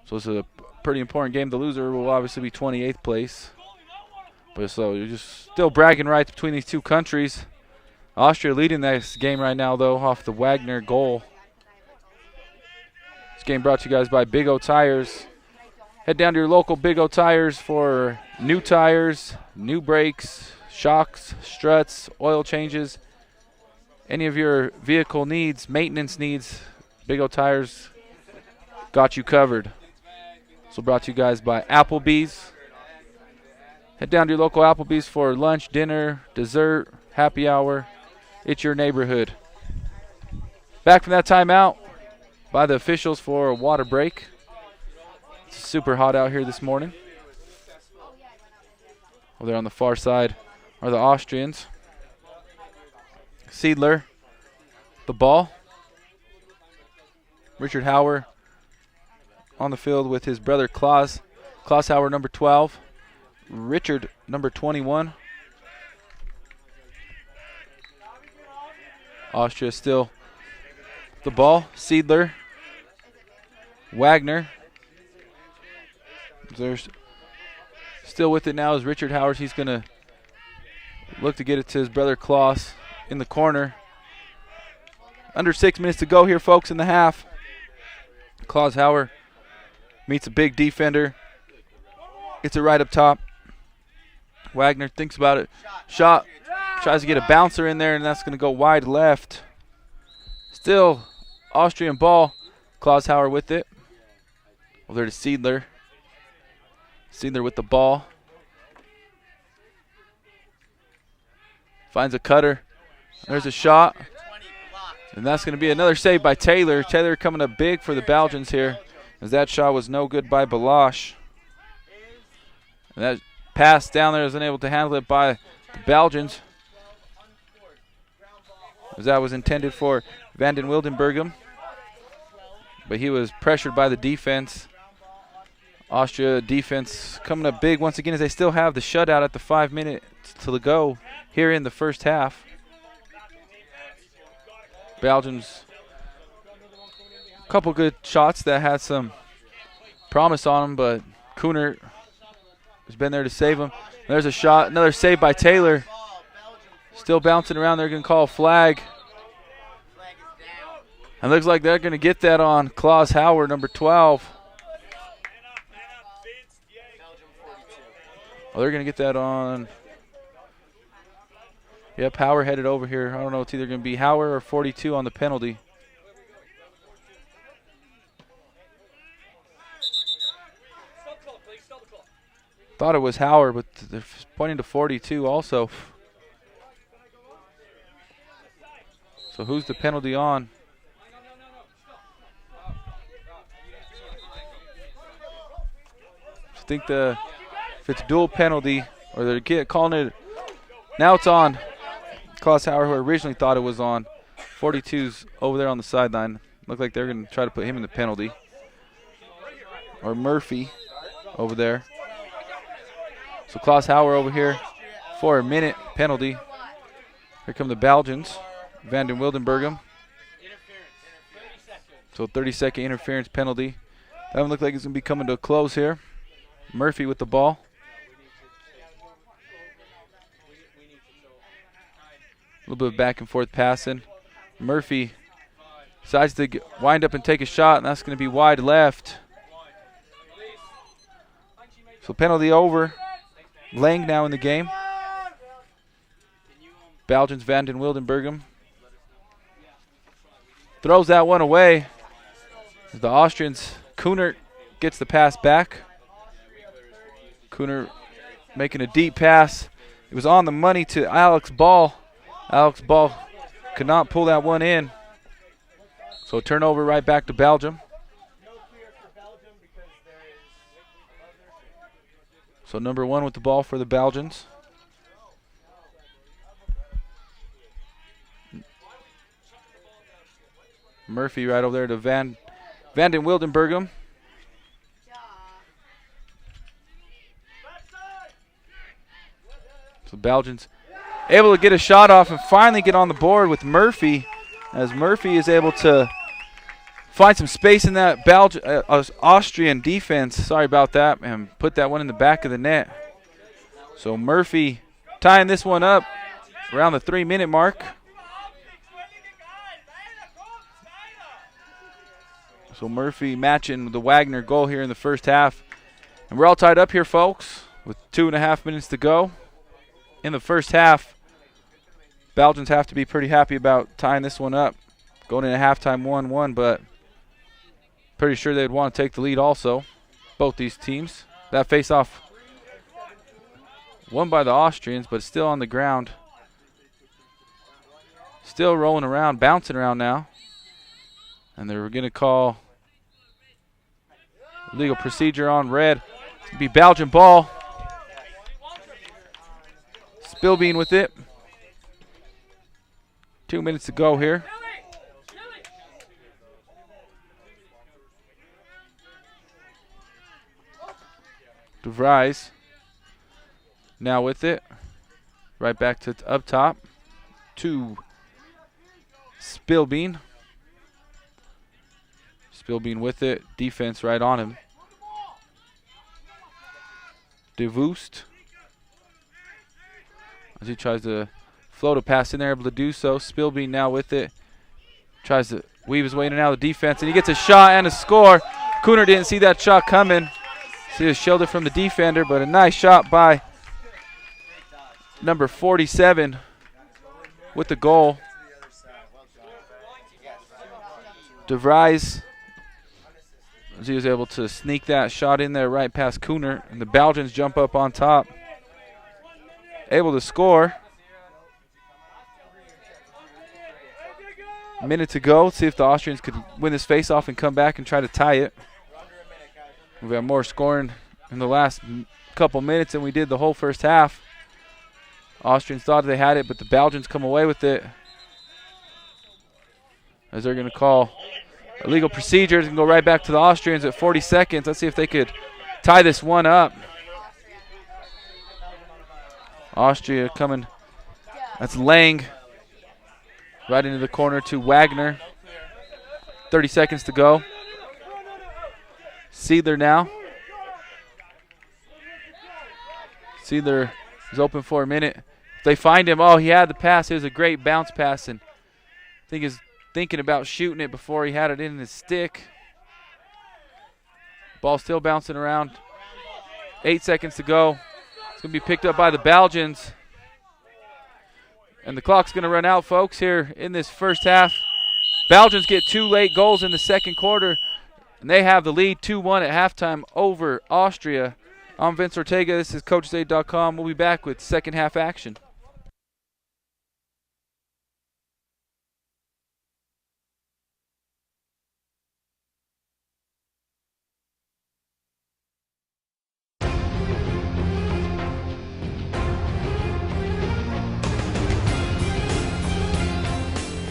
So it's a pretty important game. The loser will obviously be 28th place. But so you're just still bragging rights between these two countries. Austria leading this game right now, though, off the Wagner goal. This game brought to you guys by Big O Tires. Head down to your local Big O Tires for new tires, new brakes, shocks, struts, oil changes. Any of your vehicle needs, maintenance needs, Big O Tires got you covered. So brought to you guys by Applebee's. Head down to your local Applebee's for lunch, dinner, dessert, happy hour. It's your neighborhood. Back from that timeout by the officials for a water break. It's super hot out here this morning. Over there on the far side. are the Austrians. Seidler, the ball. Richard Hauer on the field with his brother Klaus. Klaus Hauer, number 12. Richard, number 21. Austria still the ball. Seidler. Wagner. There's still with it now is Richard Howard. He's going to look to get it to his brother Klaus in the corner. Under 6 minutes to go here, folks, in the half. Klaus Hauer meets a big defender. Gets it right up top. Wagner thinks about it. Shot. Tries to get a bouncer in there, and that's going to go wide left. Still Austrian ball. Klaus Hauer with it. Over there to Seidler. Seidler with the ball. Finds a cutter. There's a shot. And that's going to be another save by Taylor. Taylor coming up big for the Belgians here, as that shot was no good by Balash. And that pass down there was unable to handle it by the Belgians, as that was intended for Van den Wildenberghem. But he was pressured by the defense. Austria defense coming up big once again, as they still have the shutout at the 5 minutes to go here in the first half. Belgium's a couple good shots that had some promise on them, but Koenert has been there to save them. There's a shot, another save by Taylor. Still bouncing around. They're going to call a flag. And looks like they're going to get that on Klaus Hauer, number 12. Oh, they're going to get that on. Yep, Hauer headed over here. I don't know, it's either going to be Hauer or 42 on the penalty. Thought it was Hauer, but they're pointing to 42 also. So who's the penalty on? I think if it's dual penalty, or they're calling it, now it's on Klaus Hauer, who originally thought it was on. 42's over there on the sideline. Looked like they're going to try to put him in the penalty. Or Murphy over there. So Klaus Hauer over here for a minute penalty. Here come the Belgians. Van den Wildenberghem. So 30-second interference penalty. That one looked like it's going to be coming to a close here. Murphy with the ball. A little bit of back and forth passing. Murphy decides to wind up and take a shot, and that's going to be wide left. So penalty over. Lang now in the game. Belgians, Van den Wildenberghem. Throws that one away. The Austrians, Koenert gets the pass back. Koenert making a deep pass. It was on the money to Alex Ball. Alex Ball could not pull that one in. So turnover right back to Belgium. So number 1 with the ball for the Belgians. Murphy right over there to Van den Wildenberghem. So Belgians able to get a shot off and finally get on the board with Murphy, as Murphy is able to find some space in that Austrian defense. Sorry about that, and put that one in the back of the net. So Murphy tying this one up around the 3-minute mark. So Murphy matching the Wagner goal here in the first half. And we're all tied up here, folks, with 2.5 minutes to go in the first half. Belgians have to be pretty happy about tying this one up. Going into halftime 1-1, but pretty sure they'd want to take the lead also, both these teams. That face-off won by the Austrians, but still on the ground. Still rolling around, bouncing around now. And they're going to call legal procedure on red. It's going to be Belgian ball. Spillbean with it. 2 minutes to go here. DeVries now with it. Right back to up top to Spillbean. Spillbean with it. Defense right on him. DeVoost. As he tries to float a pass in there, able to do so. Spillbean now with it. Tries to weave his way in and out of the defense, and he gets a shot and a score. Cooner didn't see that shot coming. See a shoulder from the defender, but a nice shot by number 47 with the goal. DeVries, as he was able to sneak that shot in there right past Cooner, and the Belgians jump up on top. Able to score. A minute to go. Let's see if the Austrians could win this face-off and come back and try to tie it. We've got more scoring in the last couple minutes than we did the whole first half. Austrians thought they had it, but the Belgians come away with it. As they're going to call illegal procedures and go right back to the Austrians at 40 seconds. Let's see if they could tie this one up. Austria coming. That's Lang. Right into the corner to Wagner. 30 seconds to go. Seidler now. Seidler is open for a minute. If they find him, oh, he had the pass. It was a great bounce pass, and I think he's thinking about shooting it before he had it in his stick. Ball still bouncing around. 8 seconds to go. It's going to be picked up by the Belgians. And the clock's going to run out, folks, here in this first half. Belgians get 2 late goals in the second quarter, and they have the lead 2-1 at halftime over Austria. I'm Vince Ortega. This is CoachesAid.com. We'll be back with second half action.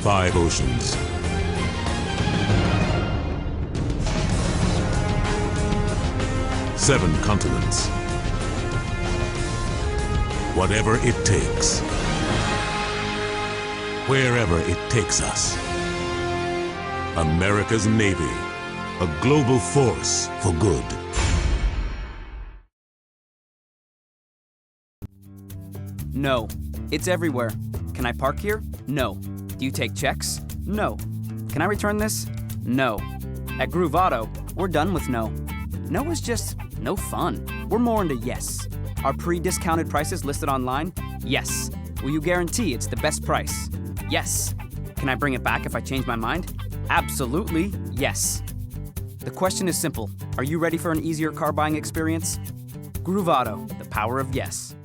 Five oceans. Seven continents. Whatever it takes. Wherever it takes us. America's Navy. A global force for good. No. It's everywhere. Can I park here? No. Do you take checks? No. Can I return this? No. At Groove Auto, we're done with no. No is just no fun. We're more into yes. Are pre-discounted prices listed online? Yes. Will you guarantee it's the best price? Yes. Can I bring it back if I change my mind? Absolutely yes. The question is simple. Are you ready for an easier car buying experience? Groove Auto, the power of yes.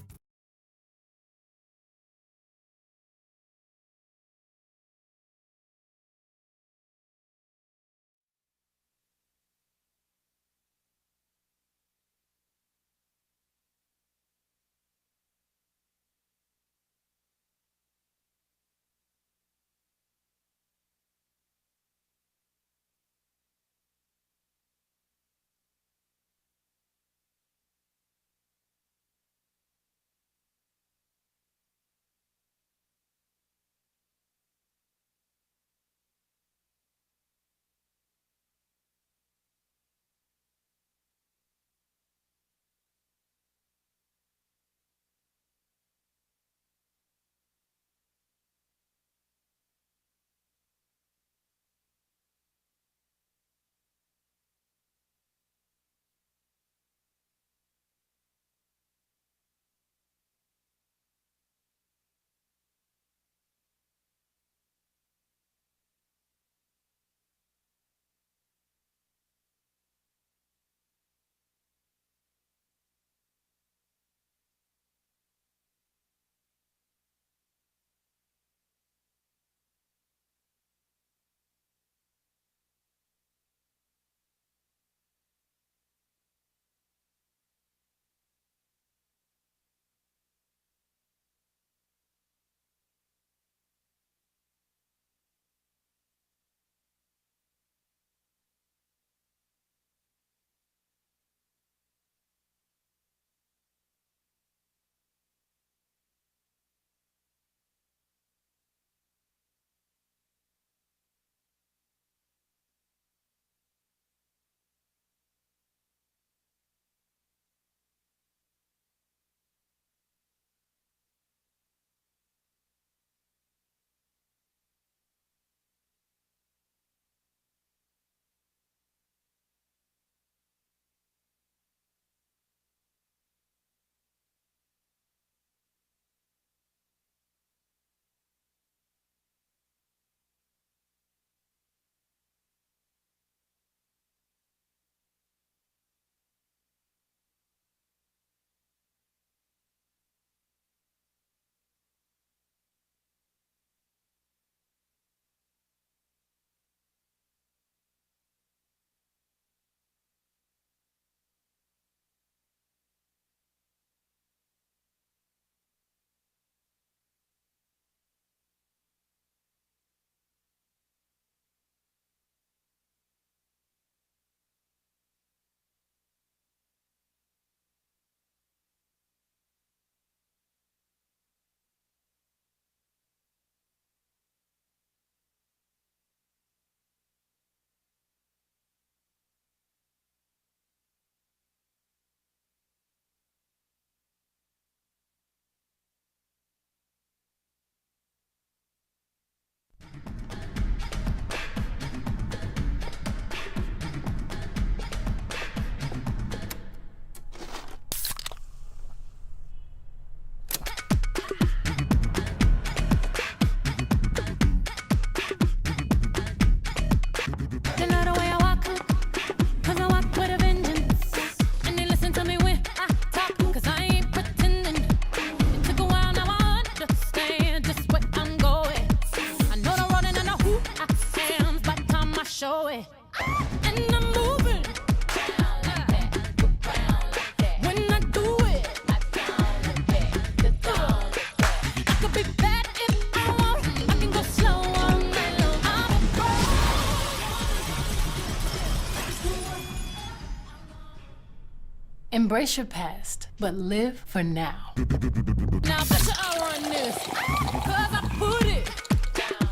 Embrace your past, but live for now. Now put your hour on this, cause I put it down.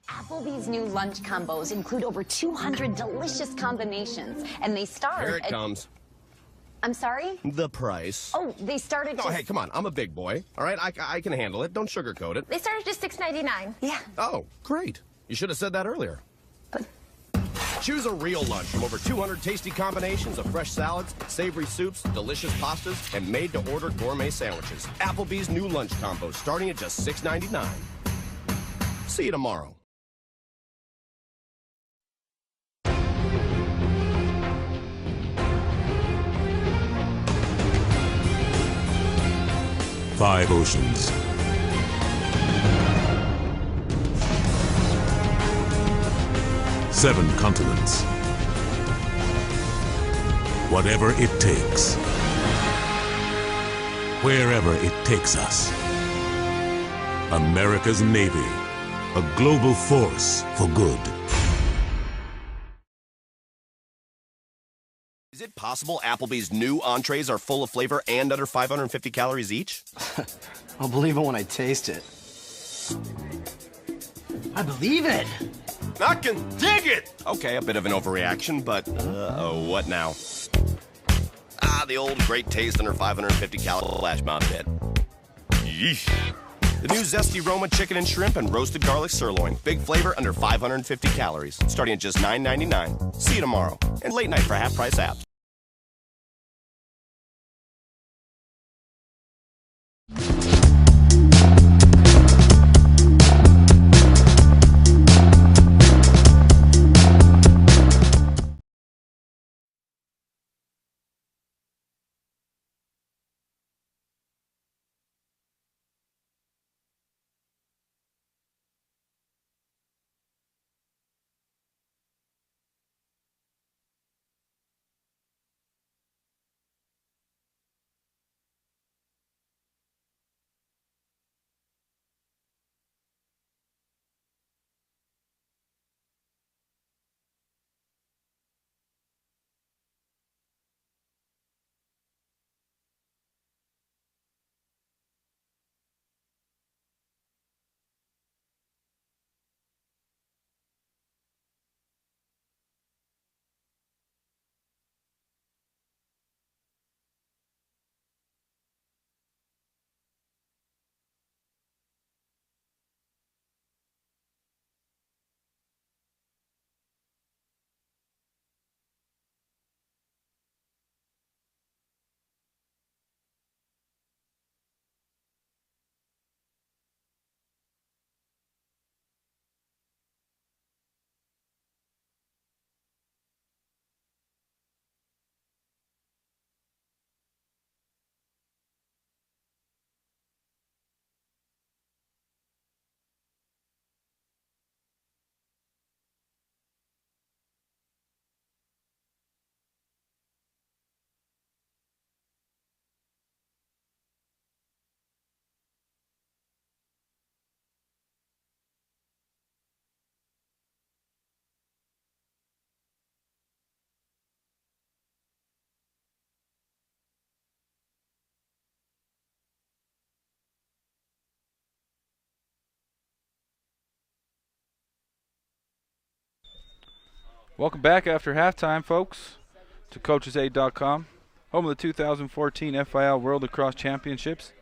Applebee's new lunch combos include over 200 delicious combinations, and they start Here it comes. I'm sorry? The price. Oh, they started Oh, hey, come on. I'm a big boy. All right, I can handle it. Don't sugarcoat it. They started just $6.99. Yeah. Oh, great. You should have said that earlier. Choose a real lunch from over 200 tasty combinations of fresh salads, savory soups, delicious pastas, and made-to-order gourmet sandwiches. Applebee's new lunch combos starting at just $6.99. See you tomorrow. Five oceans. Seven continents. Whatever it takes. Wherever it takes us. America's Navy. A global force for good. Is it possible Applebee's new entrees are full of flavor and under 550 calories each? I'll believe it when I taste it. I believe it! I can dig it! Okay, a bit of an overreaction, but what now? The old great taste under 550 calorie flash mob bit. Yeesh. The new zesty Roma chicken and shrimp and roasted garlic sirloin. Big flavor under 550 calories. Starting at just $9.99. See you tomorrow. And late night for half-price apps. Welcome back after halftime, folks, to CoachesAid.com, home of the 2014 FIL World Lacrosse Championships.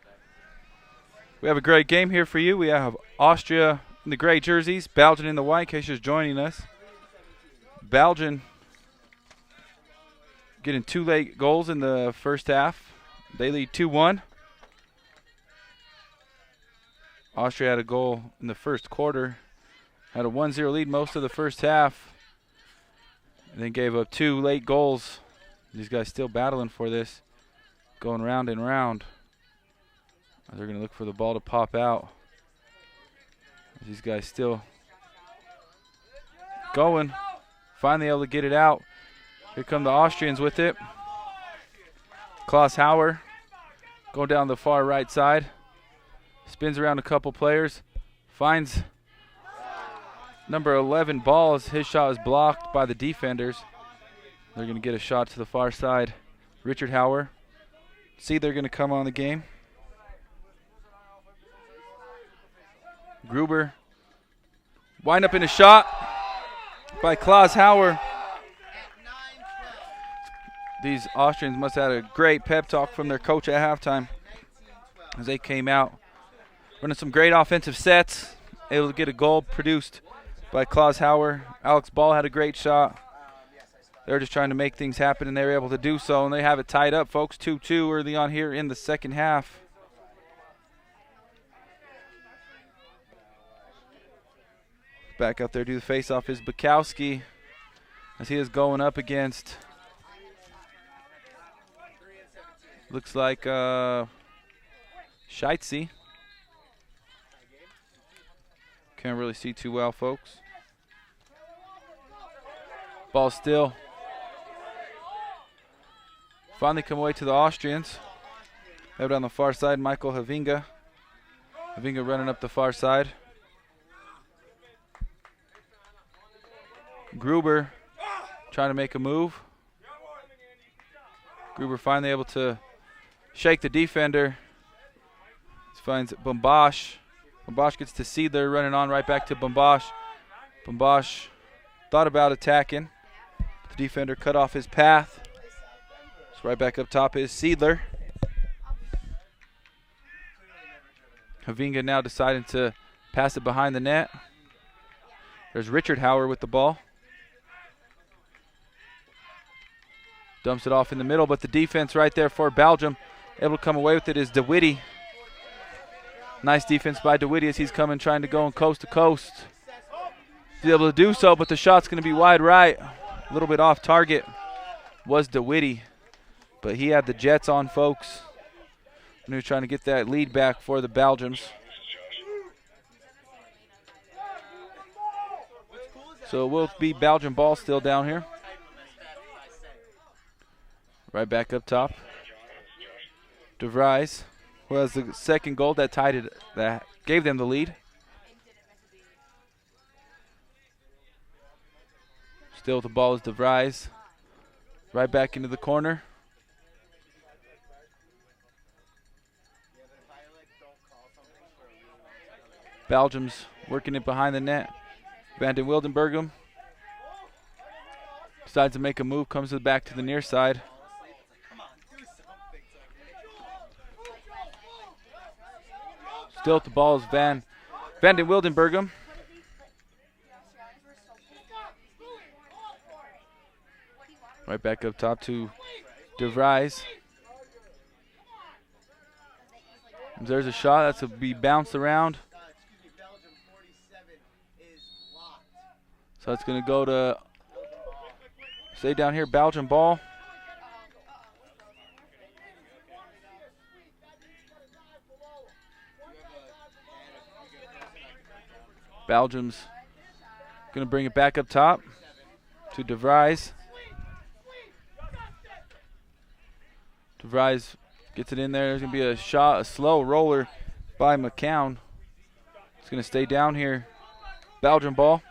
We have a great game here for you. We have Austria in the gray jerseys, Belgium in the white, in case you're just joining us. Belgium getting 2 late goals in the first half. They lead 2-1. Austria had a goal in the first quarter, had a 1-0 lead most of the first half, and then gave up 2 late goals. These guys still battling for this, going round and round. They're going to look for the ball to pop out. These guys still going, finally able to get it out. Here come the Austrians with it. Klaus Hauer going down the far right side. Spins around a couple players. Finds number 11 ball as his shot is blocked by the defenders. They're going to get a shot to the far side. Richard Hauer. See, they're going to come on the game. Gruber. Wind up in a shot by Klaus Hauer. These Austrians must have had a great pep talk from their coach at halftime as they came out running some great offensive sets, able to get a goal produced by Klaus Hauer. Alex Ball had a great shot. They were just trying to make things happen, and they were able to do so, and they have it tied up, folks, 2-2 early on here in the second half. Back out there to do the face-off is Bukowski as he is going up against, looks like Scheitze. Can't really see too well, folks. Ball still. Finally come away to the Austrians. Have it on the far side, Michael Havinga. Havinga running up the far side. Gruber trying to make a move. Gruber finally able to shake the defender. Finds Bombosh. Bombosh gets to Seidler running on right back to Bombosh. Bombosh thought about attacking. The defender cut off his path. So right back up top is Seidler. Havinga now deciding to pass it behind the net. There's Richard Hauer with the ball. Dumps it off in the middle, but the defense right there for Belgium, able to come away with it, is DeWitty. Nice defense by DeWitty as he's coming, trying to go on coast to coast. He's able to do so, but the shot's going to be wide right. A little bit off target was DeWitty, but he had the Jets on, folks. And he was trying to get that lead back for the Belgians. So it will be Belgian ball still down here. Right back up top. De Vries, who has the second goal that tied it, that gave them the lead. Still with the ball is De Vries. Right back into the corner. Belgium's working it behind the net. Van den Wildenberghem decides to make a move, comes back to the near side. Still at the ball is Van den Wildenberghem. Right back up top to De Vries. There's a shot that's to be bounced around. So it's going to go to, stay down here, Belgian ball. Belgium's going to bring it back up top to De Vries. De Vries gets it in there. There's going to be a shot, a slow roller by McCown. It's going to stay down here. Belgian ball.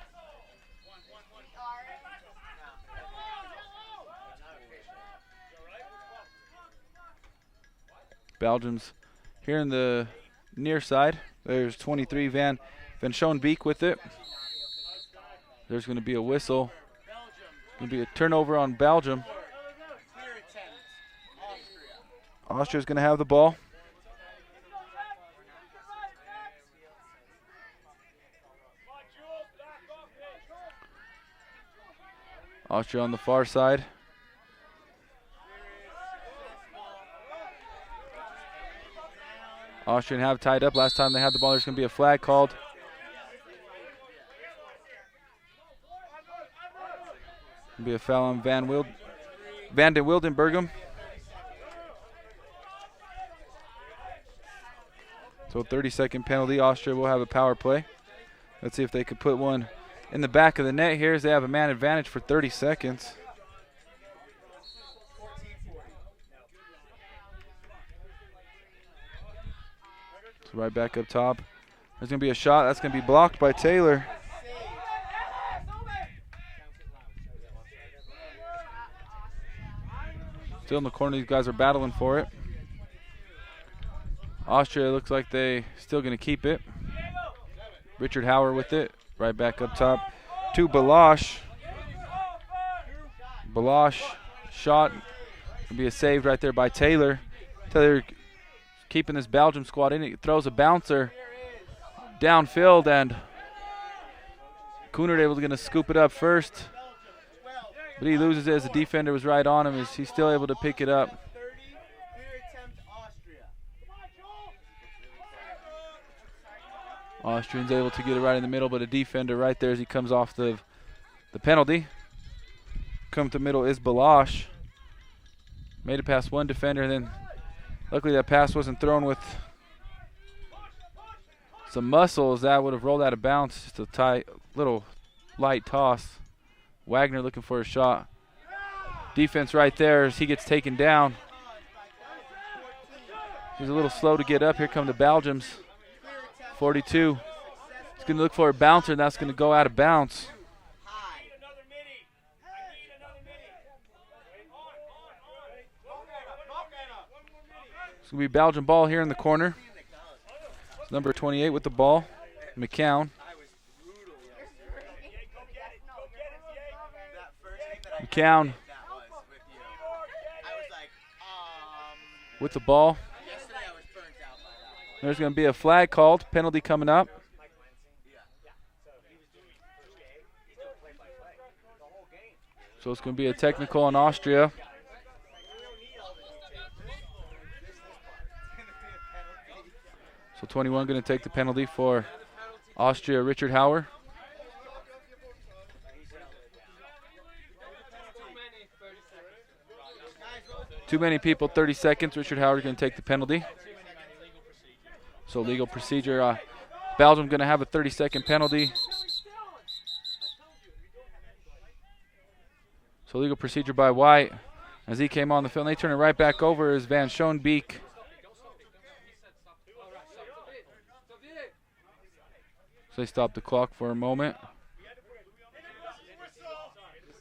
Belgium's here in the near side. There's 23 Van Schoenbeek with it. There's going to be a whistle. Going to be a turnover on Belgium. Austria's going to have the ball. Austria on the far side. Austrian have tied up. Last time they had the ball, there's going to be a flag called. Be a foul on Van den Wildenberghem. So 30-second penalty. Austria will have a power play. Let's see if they could put one in the back of the net here as they have a man advantage for 30 seconds. So right back up top. There's going to be a shot. That's going to be blocked by Taylor. Still in the corner. These guys are battling for it. Austria looks like they still going to keep it. Richard Hauer with it. Right back up top to Balash. Balash shot. Will be a save right there by Taylor. Taylor keeping this Belgium squad in. He throws a bouncer downfield, and Koonert able to scoop it up first. But he loses it as the defender was right on him. He's still able to pick it up. Austrian's able to get it right in the middle, but a defender right there as he comes off the penalty. Come to middle is Balash. Made it past one defender, and then luckily that pass wasn't thrown with some muscles. That would have rolled out of bounds. Just a tight, little light toss. Wagner looking for a shot. Defense right there as he gets taken down. He's a little slow to get up. Here come the Belgians. 42. He's going to look for a bouncer, and that's going to go out of bounds. It's going to be Belgian ball here in the corner. It's number 28 with the ball, McCown. McCown with the ball. There's going to be a flag called. Penalty coming up. So it's going to be a technical on Austria. So 21 going to take the penalty for Austria, Richard Hauer. Too many people, 30 seconds. Richard Hauer going to take the penalty. So legal procedure. Belgium going to have a 30-second penalty. So legal procedure by White as he came on the field. And they turn it right back over as Van Schoenbeek. So they stop the clock for a moment.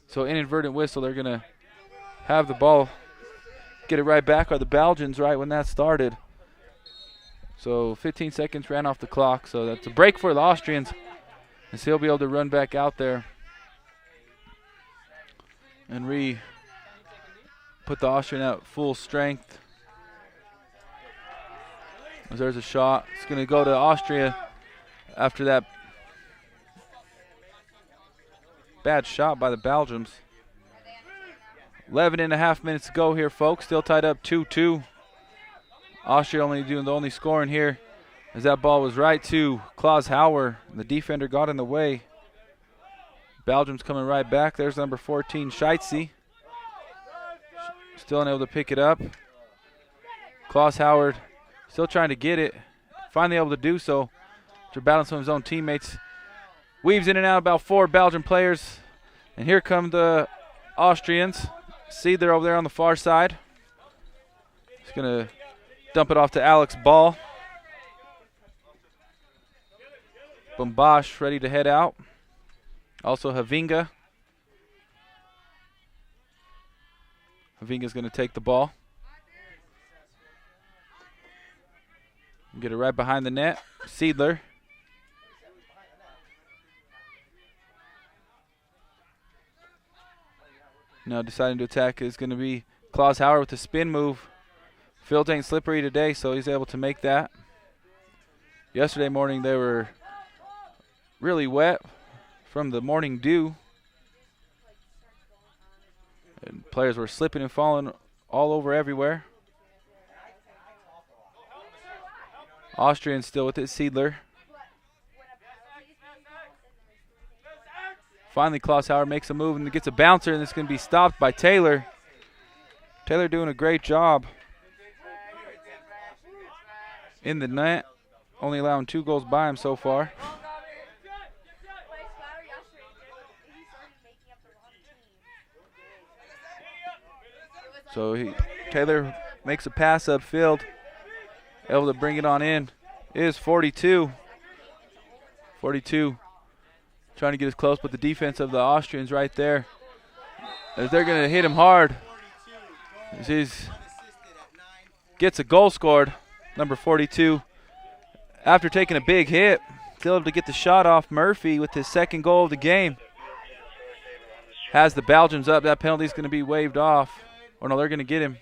So inadvertent whistle. They're going to have the ball. Get it right back by the Belgians right when that started. So 15 seconds ran off the clock. So that's a break for the Austrians. And so he'll be able to run back out there and put the Austrian at full strength. As there's a shot. It's going to go to Austria after that bad shot by the Belgians. 11 and a half minutes to go here, folks. Still tied up 2-2. Austria only doing the only scoring here as that ball was right to Klaus Hauer. The defender got in the way. Belgium's coming right back. There's number 14, Scheitze. Still unable to pick it up. Klaus Howard still trying to get it. Finally able to do so. After battling some of his own teammates. Weaves in and out about 4 Belgian players. And here come the Austrians. Seidler over there on the far side. He's going to dump it off to Alex Ball. Bombash ready to head out. Also Havinga. Havinga's going to take the ball. Get it right behind the net. Seidler. Now deciding to attack is going to be Klaus Hauer with the spin move. Field ain't slippery today, so he's able to make that. Yesterday morning they were really wet from the morning dew. And players were slipping and falling all over everywhere. Austrian still with it, Seidler. Finally, Klaus Hauer makes a move and gets a bouncer, and it's going to be stopped by Taylor. Taylor doing a great job in the net, only allowing 2 goals by him so far. So Taylor makes a pass upfield, able to bring it on in. It is 42. 42. Trying to get as close, but the defense of the Austrians right there, as they're going to hit him hard. Gets a goal scored, number 42. After taking a big hit, still able to get the shot off. Murphy with his second goal of the game. Has the Belgians up. That penalty is going to be waved off. Or no, they're going to get him.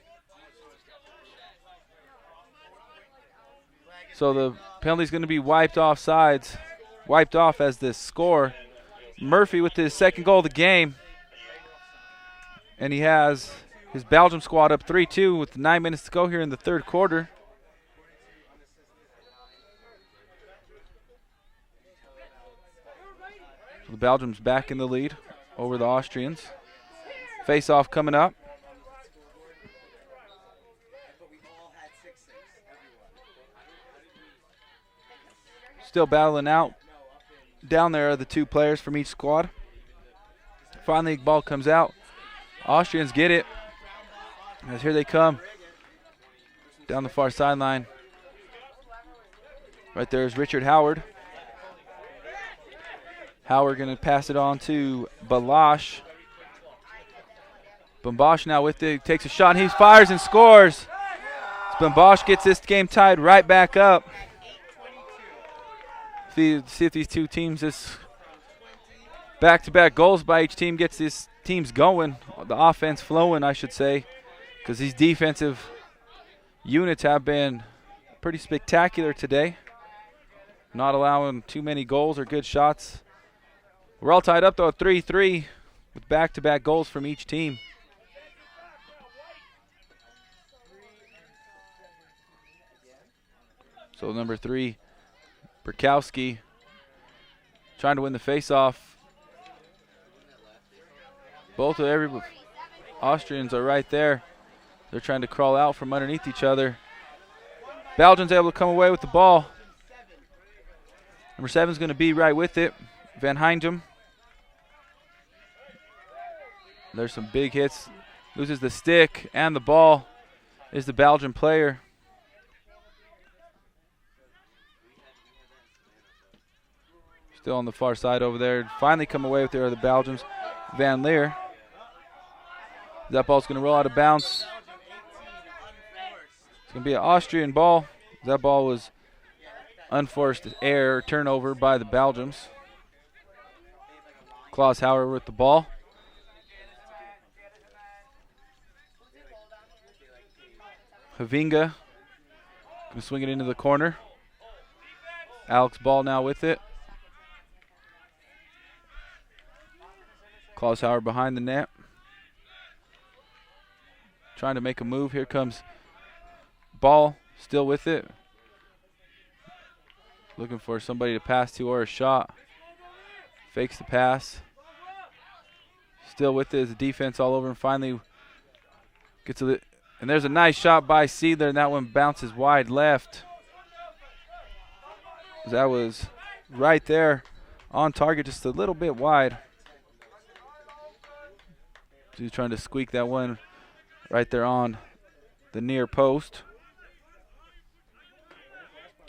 So the penalty is going to be wiped off as the score. Murphy with his second goal of the game. And he has his Belgium squad up 3-2 with 9 minutes to go here in the third quarter. So the Belgians back in the lead over the Austrians. Face-off coming up. Still battling out. Down there are the two players from each squad. Finally, the ball comes out. Austrians get it. As here they come. Down the far sideline. Right there is Richard Howard. Howard going to pass it on to Balash. Bambosh now with it. Takes a shot. He fires and scores. Bambosh gets this game tied right back up. See if these two teams, this back-to-back goals by each team gets these teams going. The offense flowing, I should say, because these defensive units have been pretty spectacular today. Not allowing too many goals or good shots. We're all tied up, though, at 3-3 with back-to-back goals from each team. So number 3, Burkowski, trying to win the face-off. Both of every Austrians are right there. They're trying to crawl out from underneath each other. Belgians able to come away with the ball. Number 7 is going to be right with it. Van Heindem. There's some big hits. Loses the stick and the ball. Is the Belgian player. Still on the far side over there. Finally come away with it are the Belgians. Van Leer. That ball's going to roll out of bounds. It's going to be an Austrian ball. That ball was unforced error, turnover by the Belgians. Klaus Hauer with the ball. Havinga going to swing it into the corner. Alex Ball now with it. Klaus Hauer behind the net. Trying to make a move. Here comes Ball, still with it. Looking for somebody to pass to or a shot. Fakes the pass. Still with it as the defense all over and finally gets a and there's a nice shot by Seidler, and that one bounces wide left. That was right there on target, just a little bit wide. So he's trying to squeak that one right there on the near post.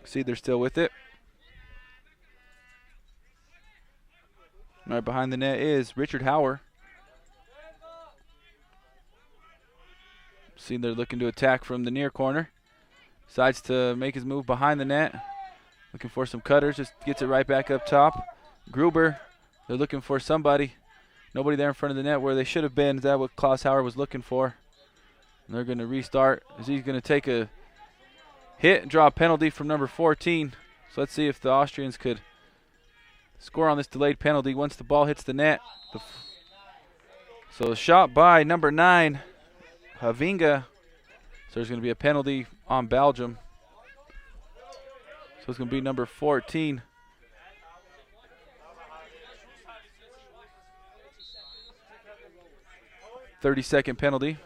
Seidler still with it. Right behind the net is Richard Hauer. Seidler looking to attack from the near corner. Decides to make his move behind the net. Looking for some cutters, just gets it right back up top. Gruber, they're looking for somebody. Nobody there in front of the net where they should have been. Is that what Klaus Hauer was looking for? And they're going to restart as he's going to take a hit and draw a penalty from number 14. So let's see if the Austrians could score on this delayed penalty once the ball hits the net. So the shot by number 9, Havinga. So there's going to be a penalty on Belgium. So it's going to be number 14. "30-second penalty.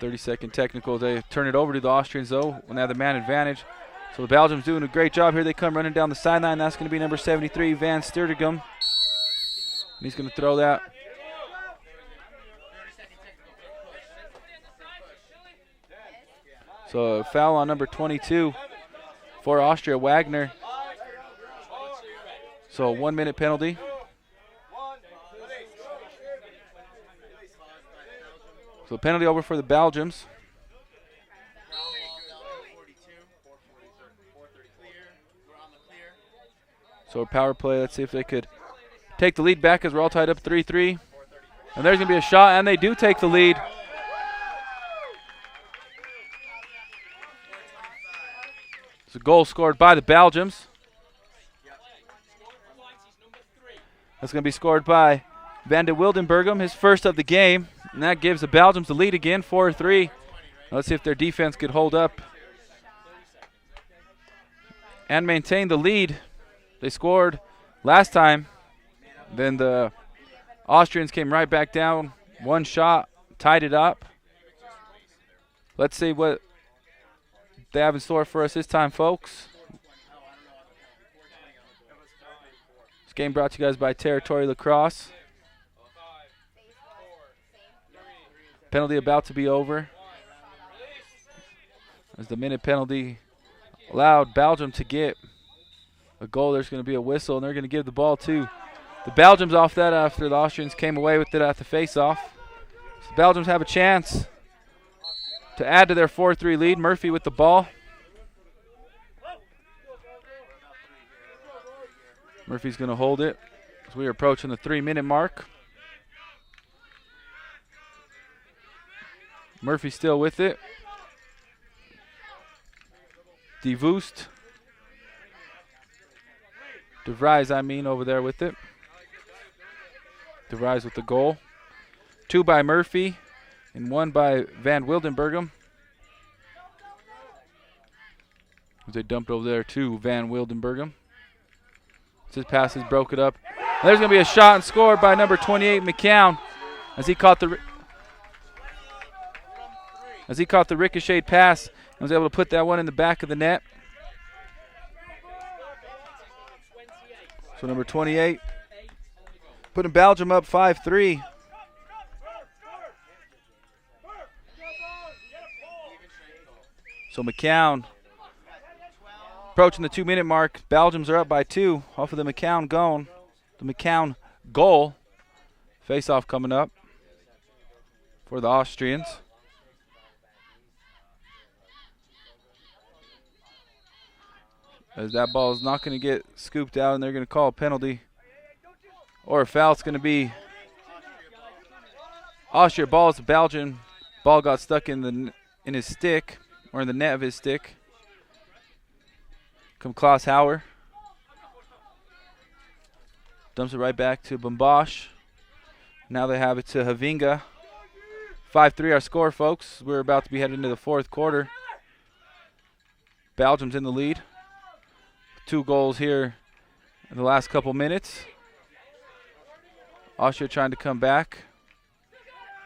30-second technical. They turn it over to the Austrians, though, when they have the man advantage. So the Belgians doing a great job here. They come running down the sideline. That's going to be number 73, Van Sterdegem. And he's going to throw that. So a foul on number 22 for Austria, Wagner. So a 1-minute penalty. So penalty over for the Belgians. So a power play. Let's see if they could take the lead back as we're all tied up 3-3. And there's going to be a shot, and they do take the lead. It's a goal scored by the Belgians. That's going to be scored by Van de Wildenberghem, his first of the game. And that gives the Belgians the lead again, 4-3. Let's see if their defense could hold up and maintain the lead. They scored last time. Then the Austrians came right back down. One shot, tied it up. Let's see what they have in store for us this time, folks. This game brought to you guys by Territory Lacrosse. Penalty about to be over. As the minute penalty allowed Belgium to get a goal, there's going to be a whistle, and they're going to give the ball to the Belgians off that after the Austrians came away with it at the face-off. So the Belgians have a chance to add to their 4-3 lead. Murphy with the ball. Murphy's going to hold it as we are approaching the 3-minute mark. Murphy still with it. De Voost. De Vries, over there with it. De Vries with the goal. 2 by Murphy and 1 by Van Wildenberghem. They dumped over there to Van Wildenberghem. His pass is broken up. There's going to be a shot and scored by number 28, McCown, as he caught the ricocheted pass and was able to put that one in the back of the net. So number 28 putting Belgium up 5-3. So McCown approaching the 2-minute mark. Belgians are up by 2 off of the McCown goal. Face-off coming up for the Austrians. As that ball is not going to get scooped out, and they're going to call a penalty. Or a foul. It's going to be Austria ball. It's a Belgian. Ball got stuck in his stick, or in the net of his stick. Come Klaus Hauer. Dumps it right back to Bombosch. Now they have it to Havinga. 5-3 our score, folks. We're about to be heading into the 4th quarter. Belgium's in the lead. 2 goals here in the last couple minutes. Austria trying to come back.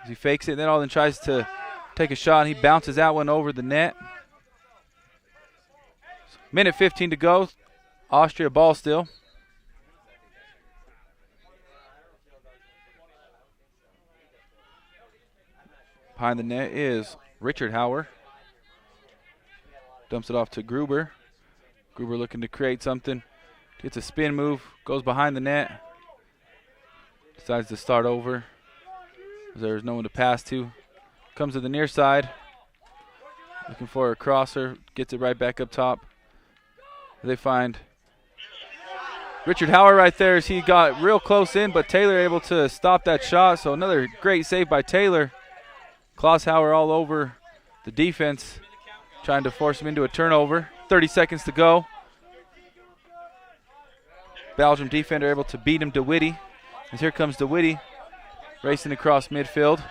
As he fakes it, then tries to take a shot, and he bounces that one over the net. Minute 15 to go. Austria ball still. Behind the net is Richard Hauer. Dumps it off to Gruber. Gruber looking to create something. Gets a spin move. Goes behind the net. Decides to start over. There's no one to pass to. Comes to the near side. Looking for a crosser. Gets it right back up top. They find Richard Hauer right there as he got real close in, but Taylor able to stop that shot. So another great save by Taylor. Klaus Hauer all over the defense, trying to force him into a turnover. 30 seconds to go. Belgium defender able to beat him, DeWitty. As here comes DeWitty racing across midfield.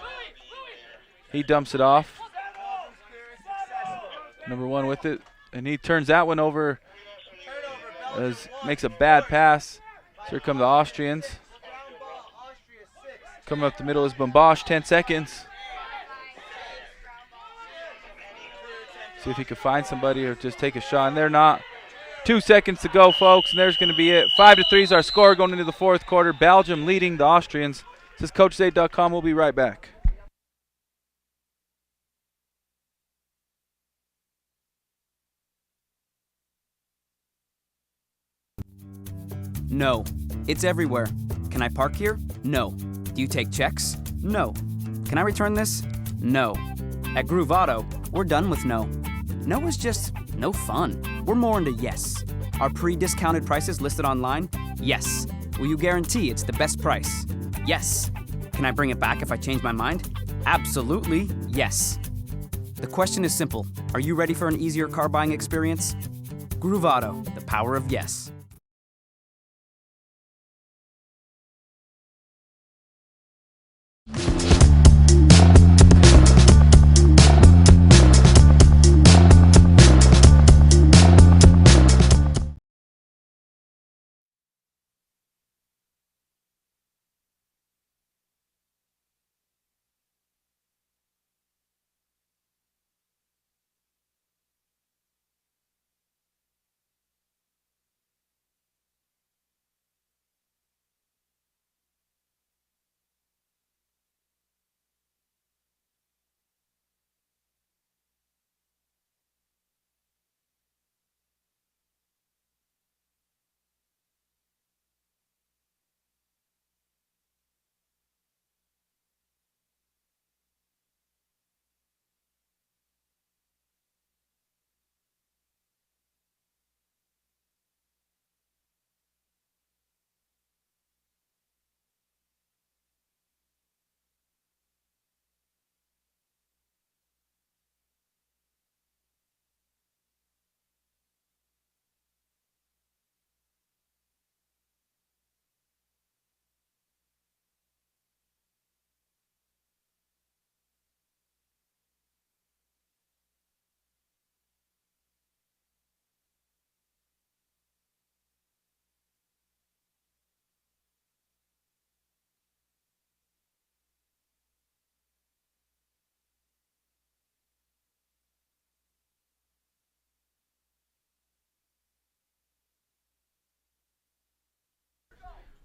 He dumps it off. Number 1 with it, and he turns that one over. Makes a bad pass. So here come the Austrians. Coming up the middle is Bombosch, 10 seconds. See if he can find somebody or just take a shot, and they're not. 2 seconds to go, folks, and there's going to be it. 5-3 is our score going into the 4th quarter. Belgium leading the Austrians. This is CoachState.com. We'll be right back. No. It's everywhere. Can I park here? No. Do you take checks? No. Can I return this? No. At Groove Auto, we're done with no. No is just no fun. We're more into yes. Are pre-discounted prices listed online? Yes. Will you guarantee it's the best price? Yes. Can I bring it back if I change my mind? Absolutely yes. The question is simple. Are you ready for an easier car buying experience? Groove Auto, the power of yes.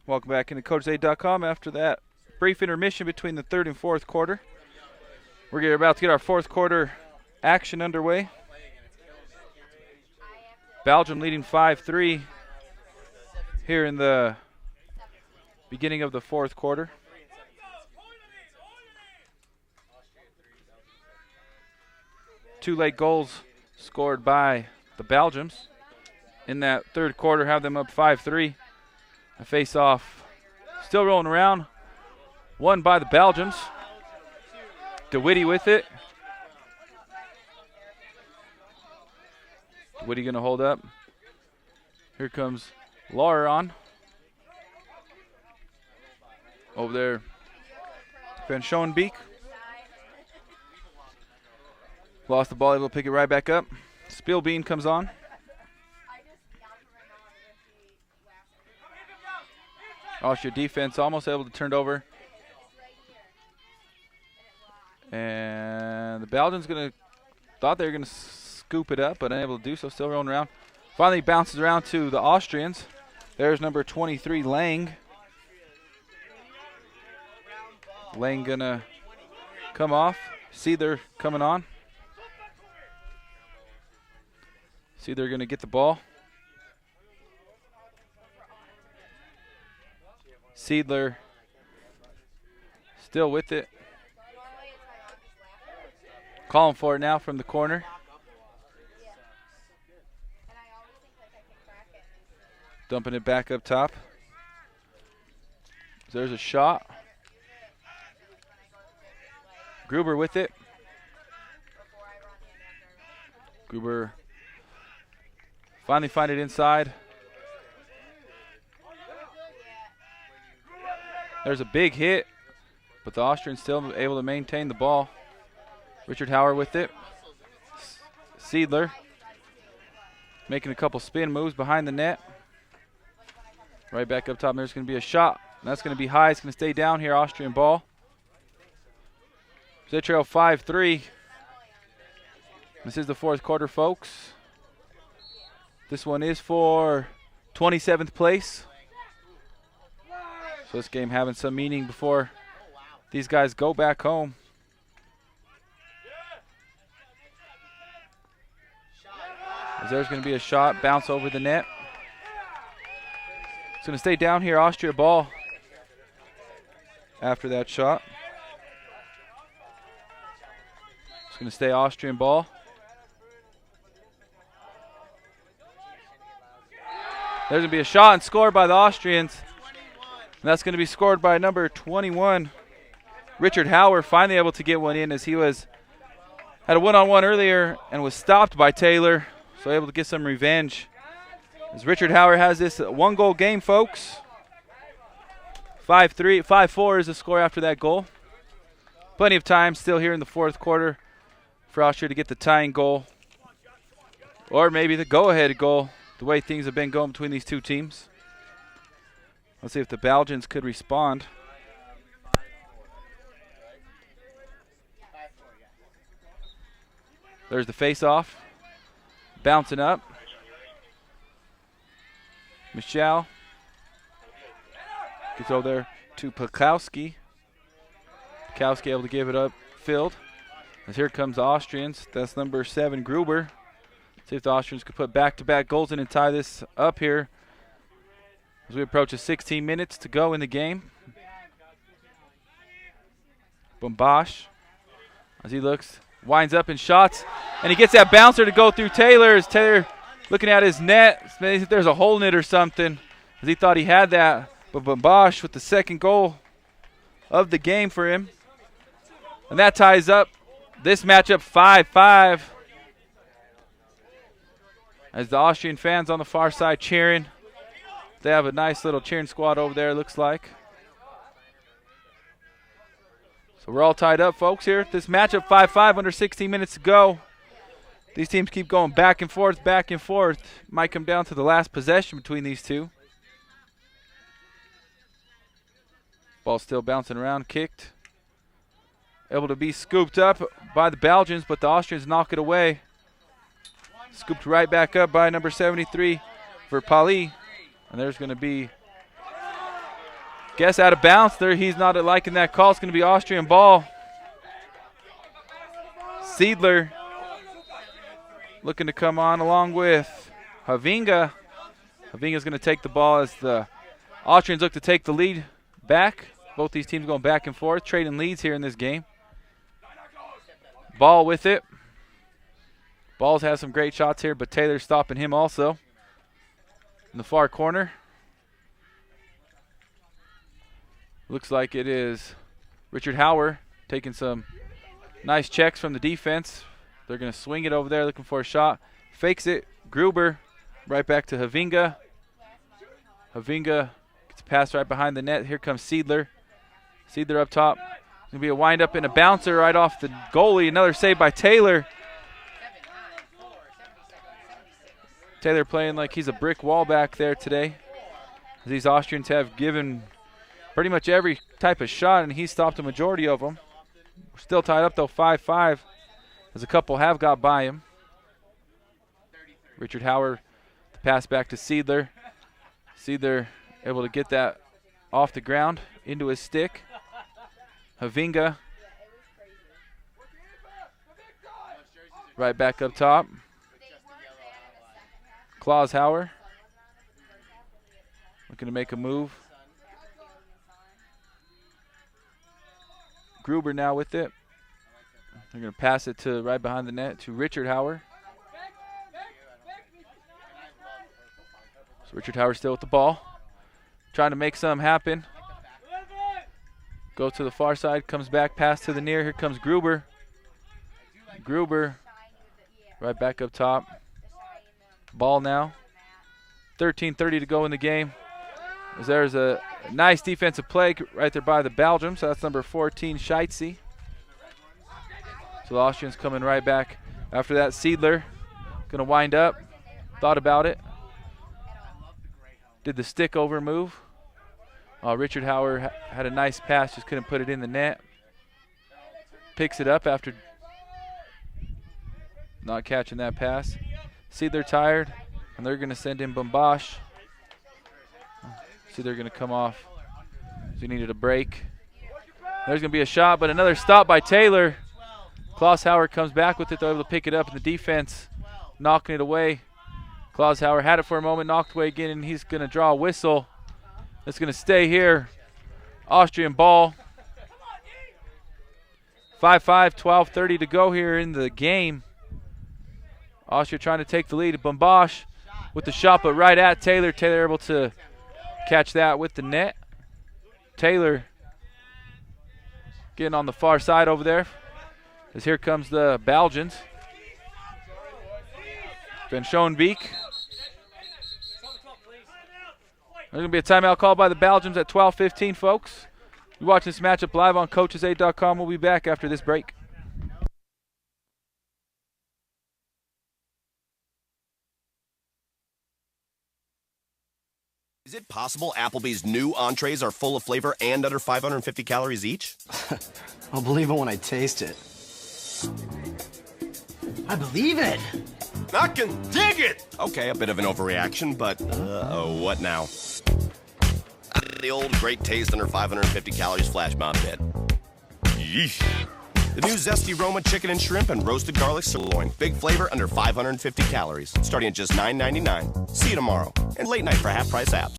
Welcome back into CoachAid.com after that brief intermission between the third and fourth quarter. We're about to get our fourth quarter action underway. Belgium leading 5-3 here in the beginning of the fourth quarter. Two late goals scored by the Belgians in that third quarter, have them up 5-3. A face-off still rolling around. Won by the Belgians. DeWitty with it. DeWitty going to hold up. Here comes Laura on. Over there, Van Schoenbeek. Lost the ball, able to pick it right back up. Spielbean comes on. Austria defense almost able to turn it over. And the Belgians thought they were gonna scoop it up, but unable to do so, still rolling around. Finally bounces around to the Austrians. There's number 23, Lang. Lang gonna come off. Seether coming on. Seether gonna get the ball. Seidler still with it. Calling for it now from the corner. Dumping it back up top. There's a shot. Gruber with it. Gruber finally find it inside. There's a big hit, but the Austrians still able to maintain the ball. Richard Hauer with it. Seidler making a couple spin moves behind the net. Right back up top, there's going to be a shot. And that's going to be high. It's going to stay down here, Austrian ball. They trail 5-3. This is the fourth quarter, folks. This one is for 27th place. So this game having some meaning before these guys go back home. As there's going to be a shot, bounce over the net. It's going to stay down here, Austria ball after that shot. It's going to stay Austrian ball. There's going to be a shot and score by the Austrians. And that's going to be scored by number 21, Richard Hauer, finally able to get one in as he had a one-on-one earlier and was stopped by Taylor, so able to get some revenge. As Richard Hauer has this one-goal game, folks. 5-4 is the score after that goal. Plenty of time still here in the fourth quarter for Austria to get the tying goal, or maybe the go-ahead goal, the way things have been going between these two teams. Let's see if the Belgians could respond. There's the face-off. Bouncing up. Michel gets over there to Pekowski. Pekowski able to give it up field. As here comes the Austrians. That's number 7, Gruber. See if the Austrians could put back-to-back goals in and tie this up here as we approach the 16 minutes to go in the game. Bombash, as he looks, winds up and shots, and he gets that bouncer to go through Taylor. As Taylor looking at his net, maybe there's a hole in it or something, as he thought he had that. But Bombash with the second goal of the game for him. And that ties up this matchup 5-5. As the Austrian fans on the far side cheering. They have a nice little cheering squad over there, looks like. So we're all tied up, folks, here. This matchup 5-5, under 16 minutes to go. These teams keep going back and forth, back and forth. Might come down to the last possession between these two. Ball still bouncing around, kicked. Able to be scooped up by the Belgians, but the Austrians knock it away. Scooped right back up by number 73 for Pali. And there's going to be, guess, out of bounds there. He's not liking that call. It's going to be Austrian ball. Seidler looking to come on along with Havinga. Havinga's going to take the ball as the Austrians look to take the lead back. Both these teams going back and forth, trading leads here in this game. Ball with it. Balls has some great shots here, but Taylor's stopping him also. In the far corner. Looks like it is Richard Hauer taking some nice checks from the defense. They're going to swing it over there looking for a shot. Fakes it. Gruber right back to Havinga. Havinga gets passed right behind the net. Here comes Seidler. Seidler up top. It's going to be a wind-up and a bouncer right off the goalie. Another save by Taylor. Taylor playing like he's a brick wall back there today. These Austrians have given pretty much every type of shot, and he stopped a majority of them. We're still tied up, though, 5-5, as a couple have got by him. Richard Hauer, the pass back to Seidler. Seidler able to get that off the ground into his stick. Havinga right back up top. Klaus Hauer looking to make a move. Gruber now with it. They're going to pass it to right behind the net to Richard Hauer. So Richard Hauer still with the ball. Trying to make something happen. Go to the far side, comes back, pass to the near. Here comes Gruber. Gruber right back up top. Ball now. 13:30 to go in the game. As there's a nice defensive play right there by the Belgium. So that's number 14, Scheitze. So the Austrians coming right back. After that, Seidler going to wind up. Thought about it. Did the stick over move. Richard Hauer had a nice pass, just couldn't put it in the net. Picks it up after not catching that pass. Seidler tired, and they're going to send in Bombash. See, they're going to come off. So he needed a break. There's going to be a shot, but another stop by Taylor. Klaus Hauer comes back with it, though, able to pick it up in the defense, knocking it away. Klaus Hauer had it for a moment, knocked away again, and he's going to draw a whistle. It's going to stay here. Austrian ball. 5-5, 12:30 to go here in the game. Austria trying to take the lead. Bombosh with the shot, but right at Taylor. Taylor able to catch that with the net. Taylor getting on the far side over there, as here comes the Belgians. Van Schoenbeek. There's going to be a timeout called by the Belgians at 12:15, folks. You're watching this matchup live on coaches8.com. We'll be back after this break. Is it possible Applebee's new entrees are full of flavor and under 550 calories each? I'll believe it when I taste it. I believe it. I can dig it! Okay, a bit of an overreaction, but what now? The old great taste under 550 calories flash mob bit. Yeesh. The new zesty Roma chicken and shrimp and roasted garlic sirloin. Big flavor under 550 calories. Starting at just $9.99. See you tomorrow. And late night for half-price apps.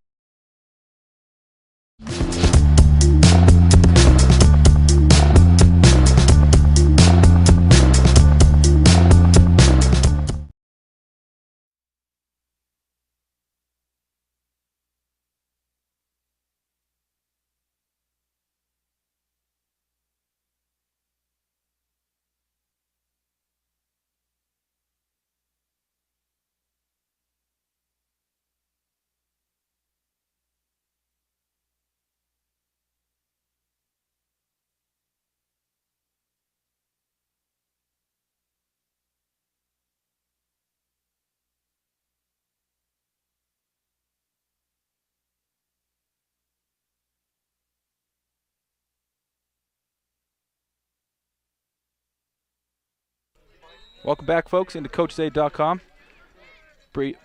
Welcome back, folks, into coaches8.com.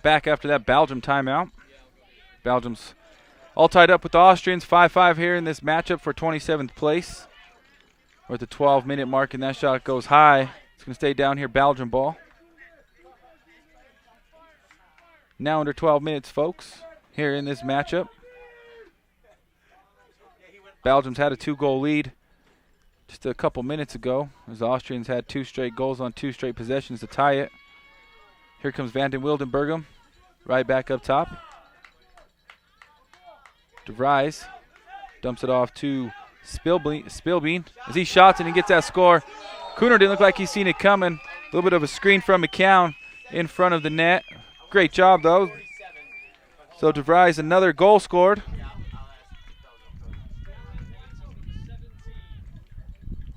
Back after that Belgium timeout. Belgium's all tied up with the Austrians. 5-5 here in this matchup for 27th place. We're at the 12-minute mark, and that shot goes high. It's going to stay down here, Belgium ball. Now under 12 minutes, folks, here in this matchup. Belgium's had a 2-goal lead just a couple minutes ago, as the Austrians had 2 straight goals on 2 straight possessions to tie it. Here comes Van den Wildenberghem, right back up top. De Vries dumps it off to Spilbean as he shots and he gets that score. Cooner didn't look like he's seen it coming. A little bit of a screen from McCown in front of the net. Great job, though. So De Vries, another goal scored.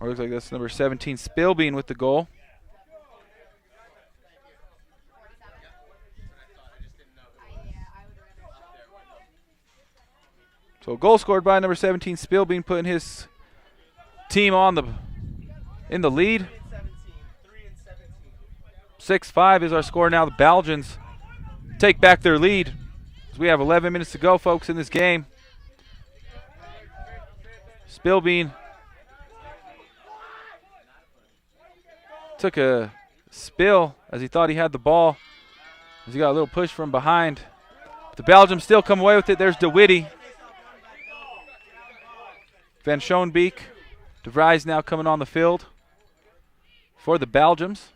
Or looks like that's number 17, Spilbean, with the goal. So a goal scored by number 17, Spilbean, putting his team in the lead. 6-5 is our score now. The Belgians take back their lead as we have 11 minutes to go, folks, in this game. Spilbean took a spill as he thought he had the ball, as he got a little push from behind. But the Belgians still come away with it. There's DeWitty. Van Schoenbeek. De Vries now coming on the field for the Belgians.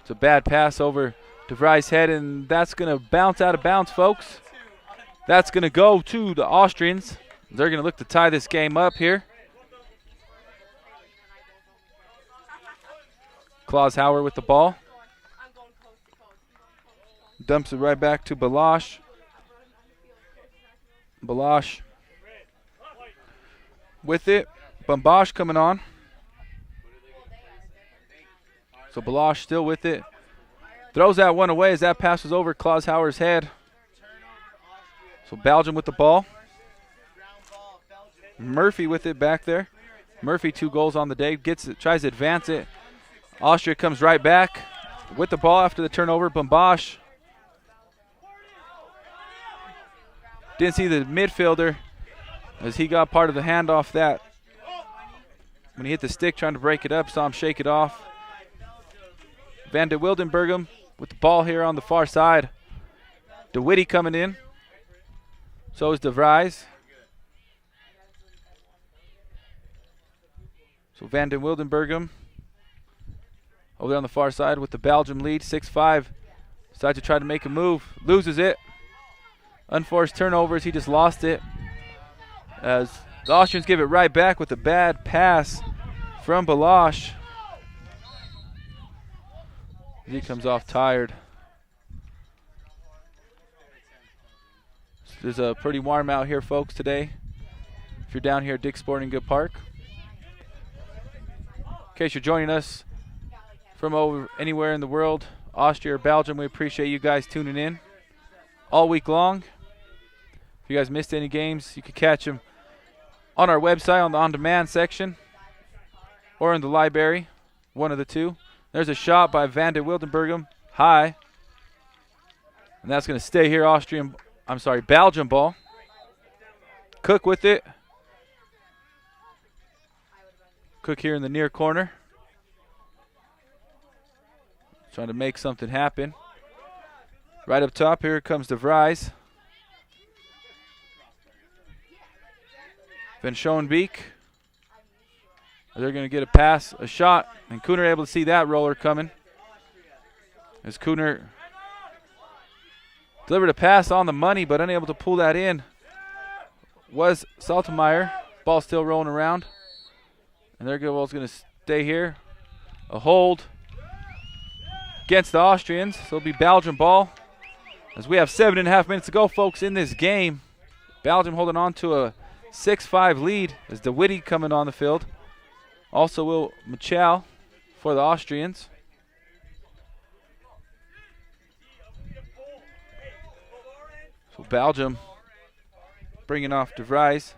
It's a bad pass over De Vries' head, and that's going to bounce out of bounds, folks. That's going to go to the Austrians. They're going to look to tie this game up here. Klaus Hauer with the ball. Dumps it right back to Balash. Balash with it. Bombosh coming on. So Balash still with it. Throws that one away as that pass was over Klaus Hauer's head. So Belgium with the ball. Murphy with it back there. Murphy 2 goals on the day. Gets it, tries to advance it. Austria comes right back with the ball after the turnover. Bombosh didn't see the midfielder as he got part of the handoff that. When he hit the stick trying to break it up, saw him shake it off. Van den Wildenberghem with the ball here on the far side. DeWitty coming in. So is De Vries. So Van den Wildenbergum over there on the far side with the Belgium lead, 6-5. Decides to try to make a move, loses it. Unforced turnovers, he just lost it. As the Austrians give it right back with a bad pass from Balash. He comes off tired. There's a pretty warm out here, folks, today. If you're down here at Dick's Sporting Good Park. In case you're joining us from over anywhere in the world, Austria or Belgium, we appreciate you guys tuning in all week long. If you guys missed any games, you can catch them on our website on the on-demand section or in the library, one of the two. There's a shot by Van den Wildenbergum, high. And that's going to stay here, Belgium ball. Cook with it. Cook here in the near corner. Trying to make something happen. Right up top, here comes De Vries. Van Schoenbeek. They're going to get a pass, a shot, and Kuhner able to see that roller coming. As Kuhner delivered a pass on the money, but unable to pull that in was Saltemeyer. Ball still rolling around. And their good ball's going to stay here. A hold against the Austrians. So it'll be Belgium ball. As we have 7.5 minutes to go, folks, in this game. Belgium holding on to a 6-5 lead as DeWitty coming on the field. Also Will Michel for the Austrians. So Belgium bringing off De Vries.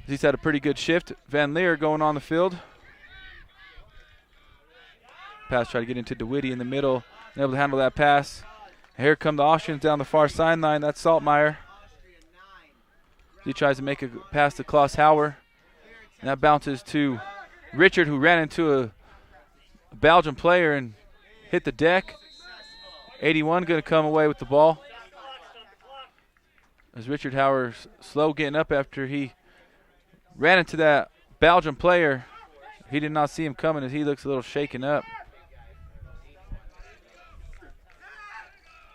He's had a pretty good shift. Van Leer going on the field. Pass try to get into DeWitty in the middle. Able to handle that pass. And here come the Austrians down the far sideline. That's Saltmeyer. He tries to make a pass to Klaus Hauer. And that bounces to Richard, who ran into a Belgian player and hit the deck. 81 going to come away with the ball. As Richard Hauer slow getting up after he ran into that Belgian player. He did not see him coming as he looks a little shaken up.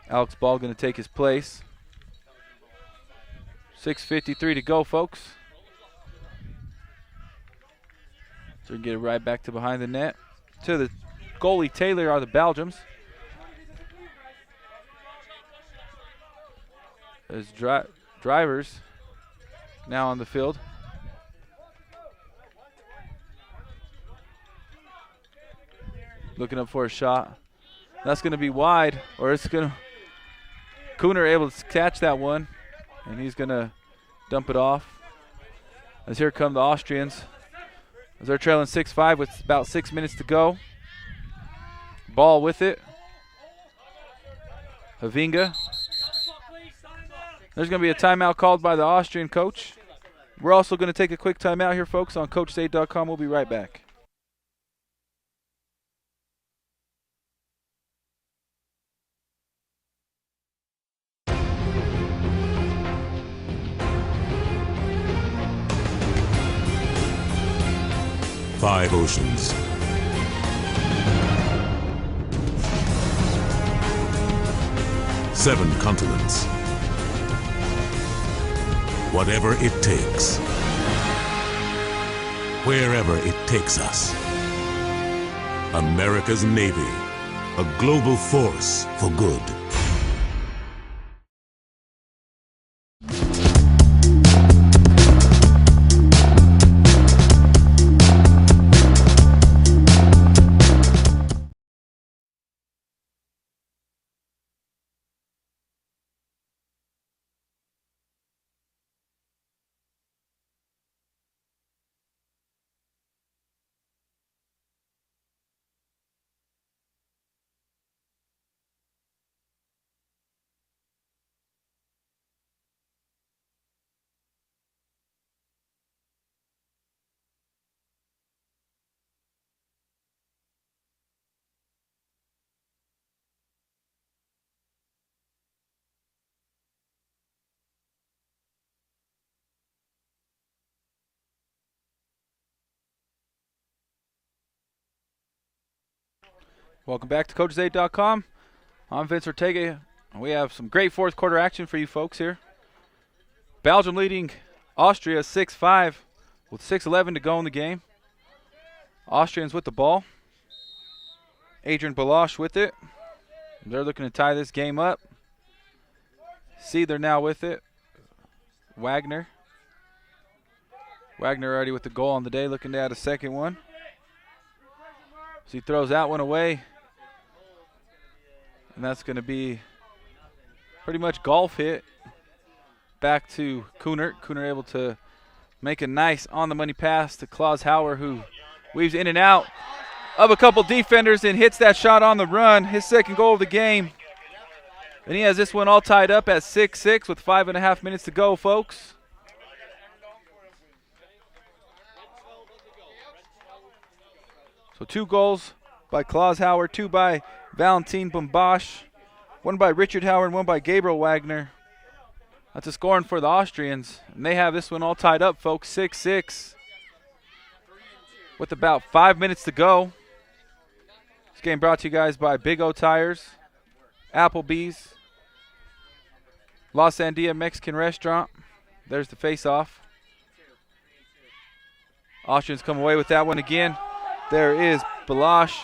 Alex Ball going to take his place. 6:53 to go, folks. So we can get it right back to behind the net. To the goalie Taylor are the Belgians. As drivers now on the field. Looking up for a shot. That's going to be wide, or it's going to. Kuhner able to catch that one, and he's going to dump it off. As here come the Austrians. As they're trailing 6-5 with about 6 minutes to go. Ball with it. Havinga. There's going to be a timeout called by the Austrian coach. We're also going to take a quick timeout here, folks, on CoachState.com. We'll be right back. Five oceans. Seven continents. Whatever it takes. Wherever it takes us. America's Navy. A global force for good. Welcome back to CoachesAid.com. I'm Vince Ortega. We have some great fourth quarter action for you folks here. Belgium leading Austria 6-5 with 6:11 to go in the game. Austrians with the ball. Adrian Baloche with it. They're looking to tie this game up. They're now with it. Wagner already with the goal on the day, looking to add a second one. So he throws that one away. And that's going to be pretty much golf hit back to Kunert. Kunert able to make a nice on-the-money pass to Klaus Hauer, who weaves in and out of a couple defenders and hits that shot on the run. His second goal of the game. And he has this one all tied up at 6-6 with 5.5 minutes to go, folks. So 2 goals by Klaus Hauer, 2 by Valentin Bumbash, 1 by Richard Hauer, and 1 by Gabriel Wagner. That's a scoring for the Austrians. And they have this one all tied up, folks, 6-6 with about 5 minutes to go. This game brought to you guys by Big O Tires, Applebee's, La Sandia Mexican Restaurant. There's the face-off. Austrians come away with that one again. There is Baloche.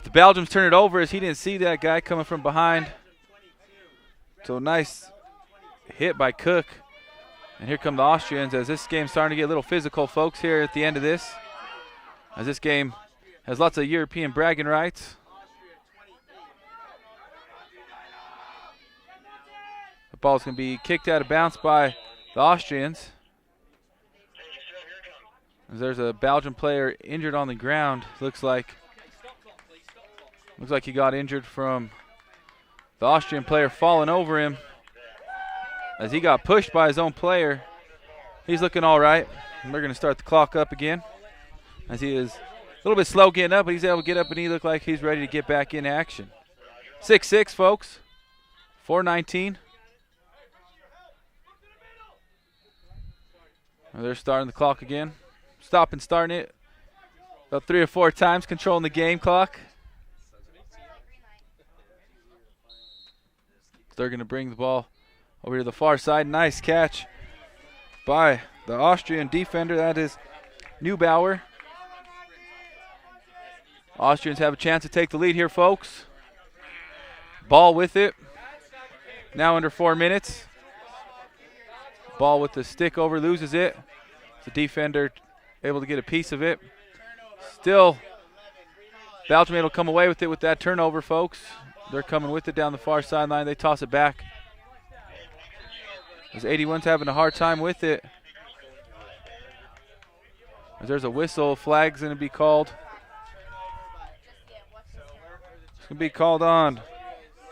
The Belgians turn it over as he didn't see that guy coming from behind. So nice hit by Cook. And here come the Austrians as this game's starting to get a little physical, folks, here at the end of this. As this game has lots of European bragging rights. The ball's going to be kicked out of bounds by the Austrians. As there's a Belgian player injured on the ground. Looks like he got injured from the Austrian player falling over him as he got pushed by his own player. He's looking all right. And they're going to start the clock up again as he is a little bit slow getting up, but he's able to get up and he looks like he's ready to get back in action. 6-6, folks. 4:19. They're starting the clock again. Stop and starting it about 3 or 4 times, controlling the game clock. They're going to bring the ball over to the far side. Nice catch by the Austrian defender. That is Neubauer. Austrians have a chance to take the lead here, folks. Ball with it. Now under 4 minutes. Ball with the stick over, loses it. The defender able to get a piece of it. Still, Belgium will come away with it with that turnover, folks. They're coming with it down the far sideline. They toss it back. As 81's having a hard time with it. As there's a whistle, flag's going to be called. It's going to be called on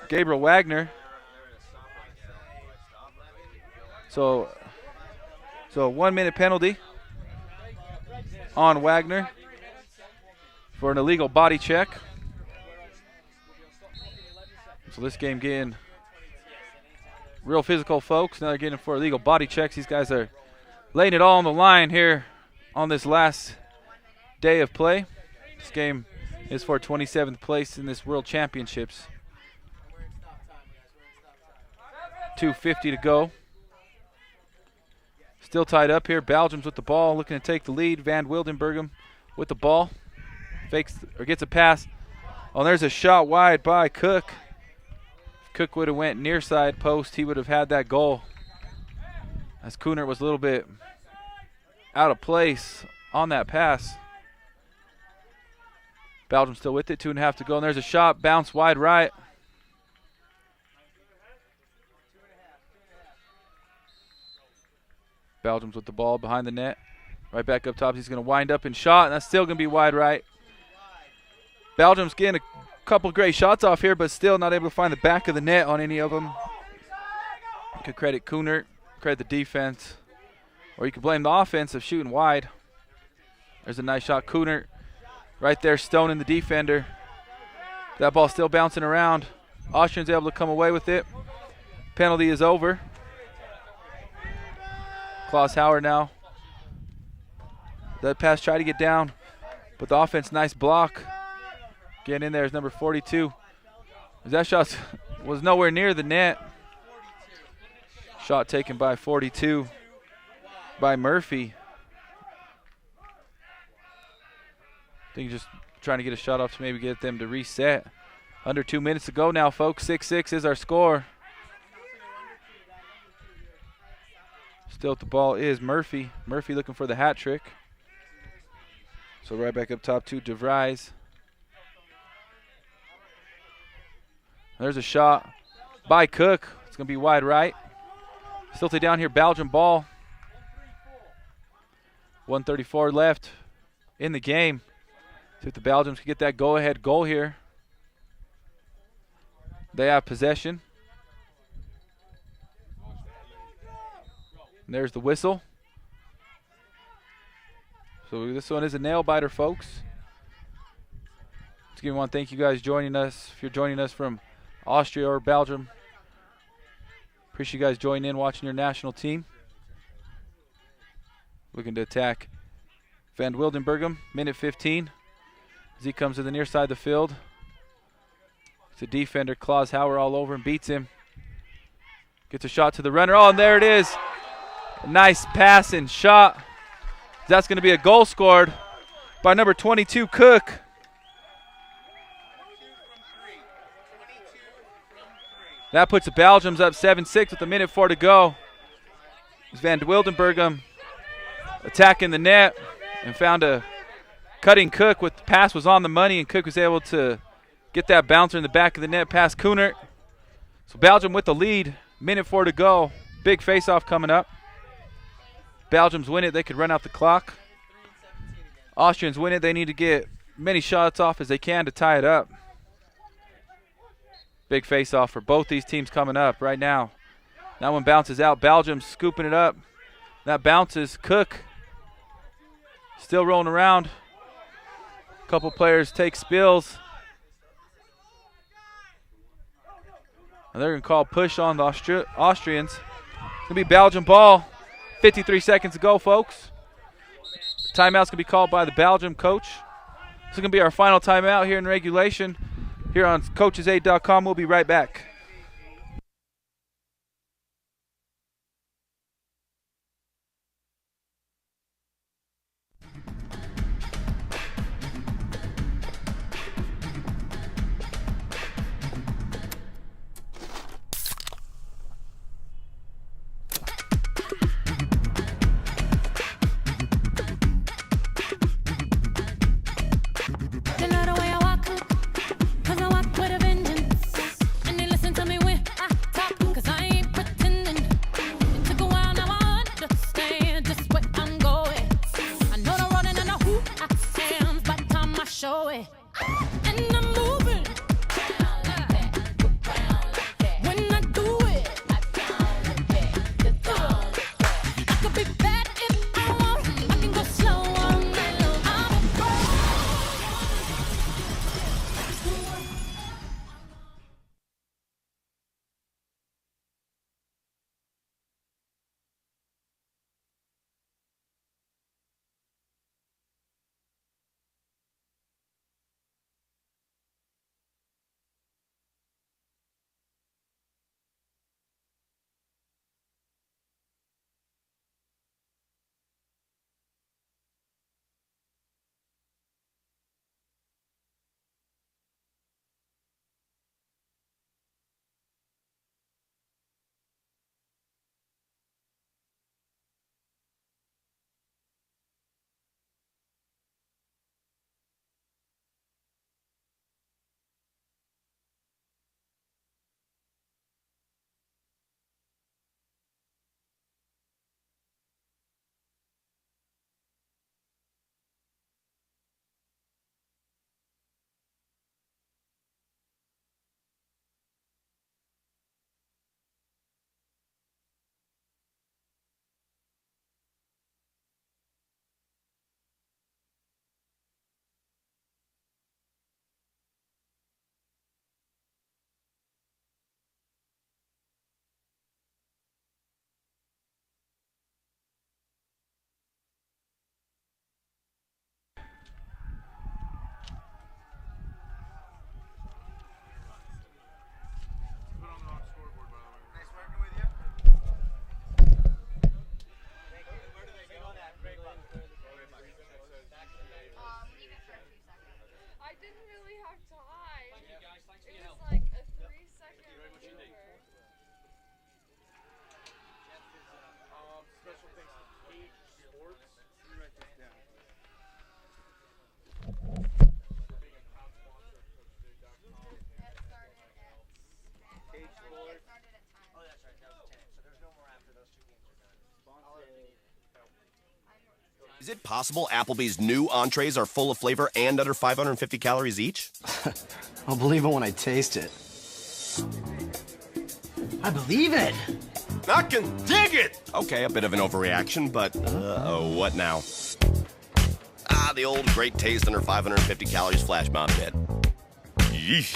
Gabriel Wagner. So a 1 minute penalty on Wagner for an illegal body check. So this game getting real physical, folks. Now they're getting for illegal body checks. These guys are laying it all on the line here on this last day of play. This game is for 27th place in this World Championships. 2:50 to go. Still tied up here. Belgium's with the ball, looking to take the lead. Van Wildenberghem with the ball. Fakes or gets a pass. Oh, there's a shot wide by Cook. If Cook would have went near side post, he would have had that goal. As Kunert was a little bit out of place on that pass. Belgium still with it. 2.5 to go. And there's a shot. Bounce wide right. Belgium's with the ball behind the net. Right back up top. He's going to wind up and shot, and that's still going to be wide right. Belgium's getting a couple great shots off here, but still not able to find the back of the net on any of them. You could credit Kunert, credit the defense, or you could blame the offense of shooting wide. There's a nice shot. Kunert right there stoning the defender. That ball still bouncing around. Austrians able to come away with it. Penalty is over. Klaus Hauer now. That pass tried to get down, but the offense, nice block Getting in there is number 42. That shot was nowhere near the net. Shot taken by 42 by Murphy. I think just trying to get a shot off to maybe get them to reset. Under 2 minutes to go now, folks. 6-6 is our score. Still at the ball is Murphy. Murphy looking for the hat trick. So right back up top to DeVries. There's a shot by Cook. It's going to be wide right. Still down here, Belgium ball. 1:34 left in the game. See if the Belgians can get that go-ahead goal here. They have possession. And there's the whistle. So this one is a nail-biter, folks. I want to thank you guys joining us. If you're joining us from Austria or Belgium, appreciate you guys joining in, watching your national team. Looking to attack Van Wildenberghem, minute 15. As he comes to the near side of the field. It's a defender, Klaus Hauer all over him, beats him. Gets a shot to the runner. Oh, and there it is. A nice pass and shot. That's going to be a goal scored by number 22, Cook. That puts the Belgians up 7-6 with a minute 4 to go. It's Van Wildenberghem attacking the net and found a cutting Cook with the pass was on the money, and Cook was able to get that bouncer in the back of the net past Kunert. So Belgium with the lead, minute 4 to go. Big face-off coming up. Belgians win it, they could run out the clock. Austrians win it, they need to get many shots off as they can to tie it up. Big face-off for both these teams coming up right now. That one bounces out. Belgium scooping it up. That bounces. Cook still rolling around. A couple players take spills. And they're going to call push on the Austrians. It's going to be Belgian ball. 53 seconds to go, folks. Timeout's going to be called by the Belgium coach. This is going to be our final timeout here in regulation. Here on CoachesAid.com, we'll be right back. They love the way I walk, 'cause I walk with a vengeance. And they listen didn't really have time. It was like a 3-second maneuver. Special thanks to Cage Sports. Let me write this down. Is it possible Applebee's new entrees are full of flavor and under 550 calories each? I'll believe it when I taste it. I believe it. I can dig it! Okay, a bit of an overreaction, but what now? The old great taste under 550 calories flash mob bit. Yeesh.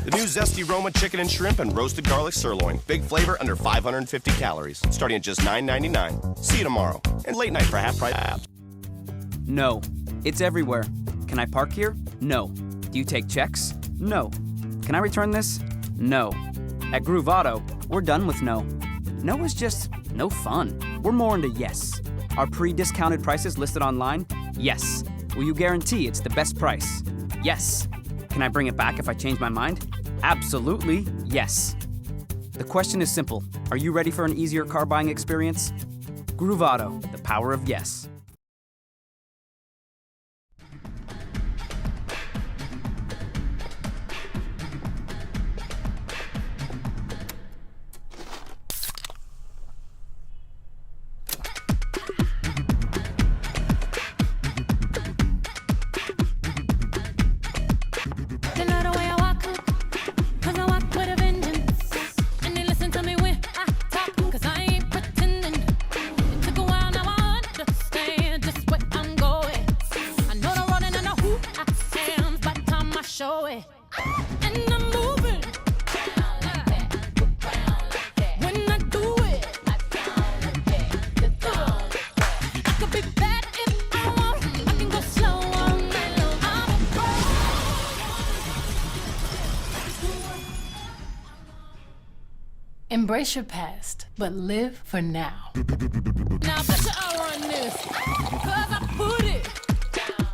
The new Zesty Roma chicken and shrimp and roasted garlic sirloin. Big flavor under 550 calories. Starting at just $9.99. See you tomorrow. And late night for half price apps. No. It's everywhere. Can I park here? No. Do you take checks? No. Can I return this? No. At Groove Auto, we're done with no. No is just no fun. We're more into yes. Are pre-discounted prices listed online? Yes. Will you guarantee it's the best price? Yes. Can I bring it back if I change my mind? Absolutely yes. The question is simple. Are you ready for an easier car buying experience? Groove Auto, the power of yes. Embrace your past, but live for now. Now bet you I'll run this, cause I put it down.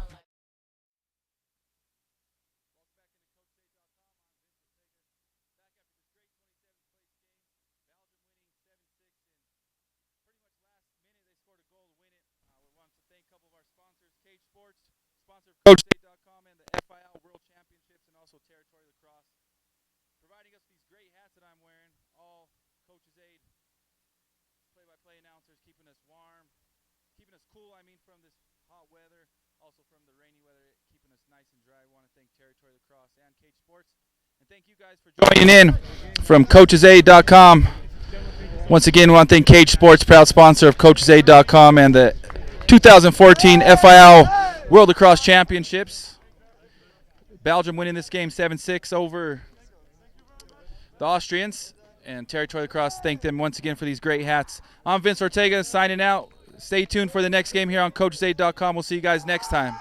CoachAid.com and the FIL World Championships and also Territory Lacrosse. Providing us these great hats that I'm wearing, all Coach's Aid play-by-play announcers, keeping us warm, keeping us cool, from this hot weather, also from the rainy weather, keeping us nice and dry. I want to thank Territory Lacrosse and Cage Sports, and thank you guys for joining in from CoachesAid.com. Once again, we want to thank Cage Sports, proud sponsor of CoachesAid.com and the 2014 FIL World Lacrosse Championships. Belgium winning this game 7-6 over the Austrians, and Territory Lacrosse, thank them once again for these great hats. I'm Vince Ortega signing out. Stay tuned for the next game here on CoachesAid.com. We'll see you guys next time.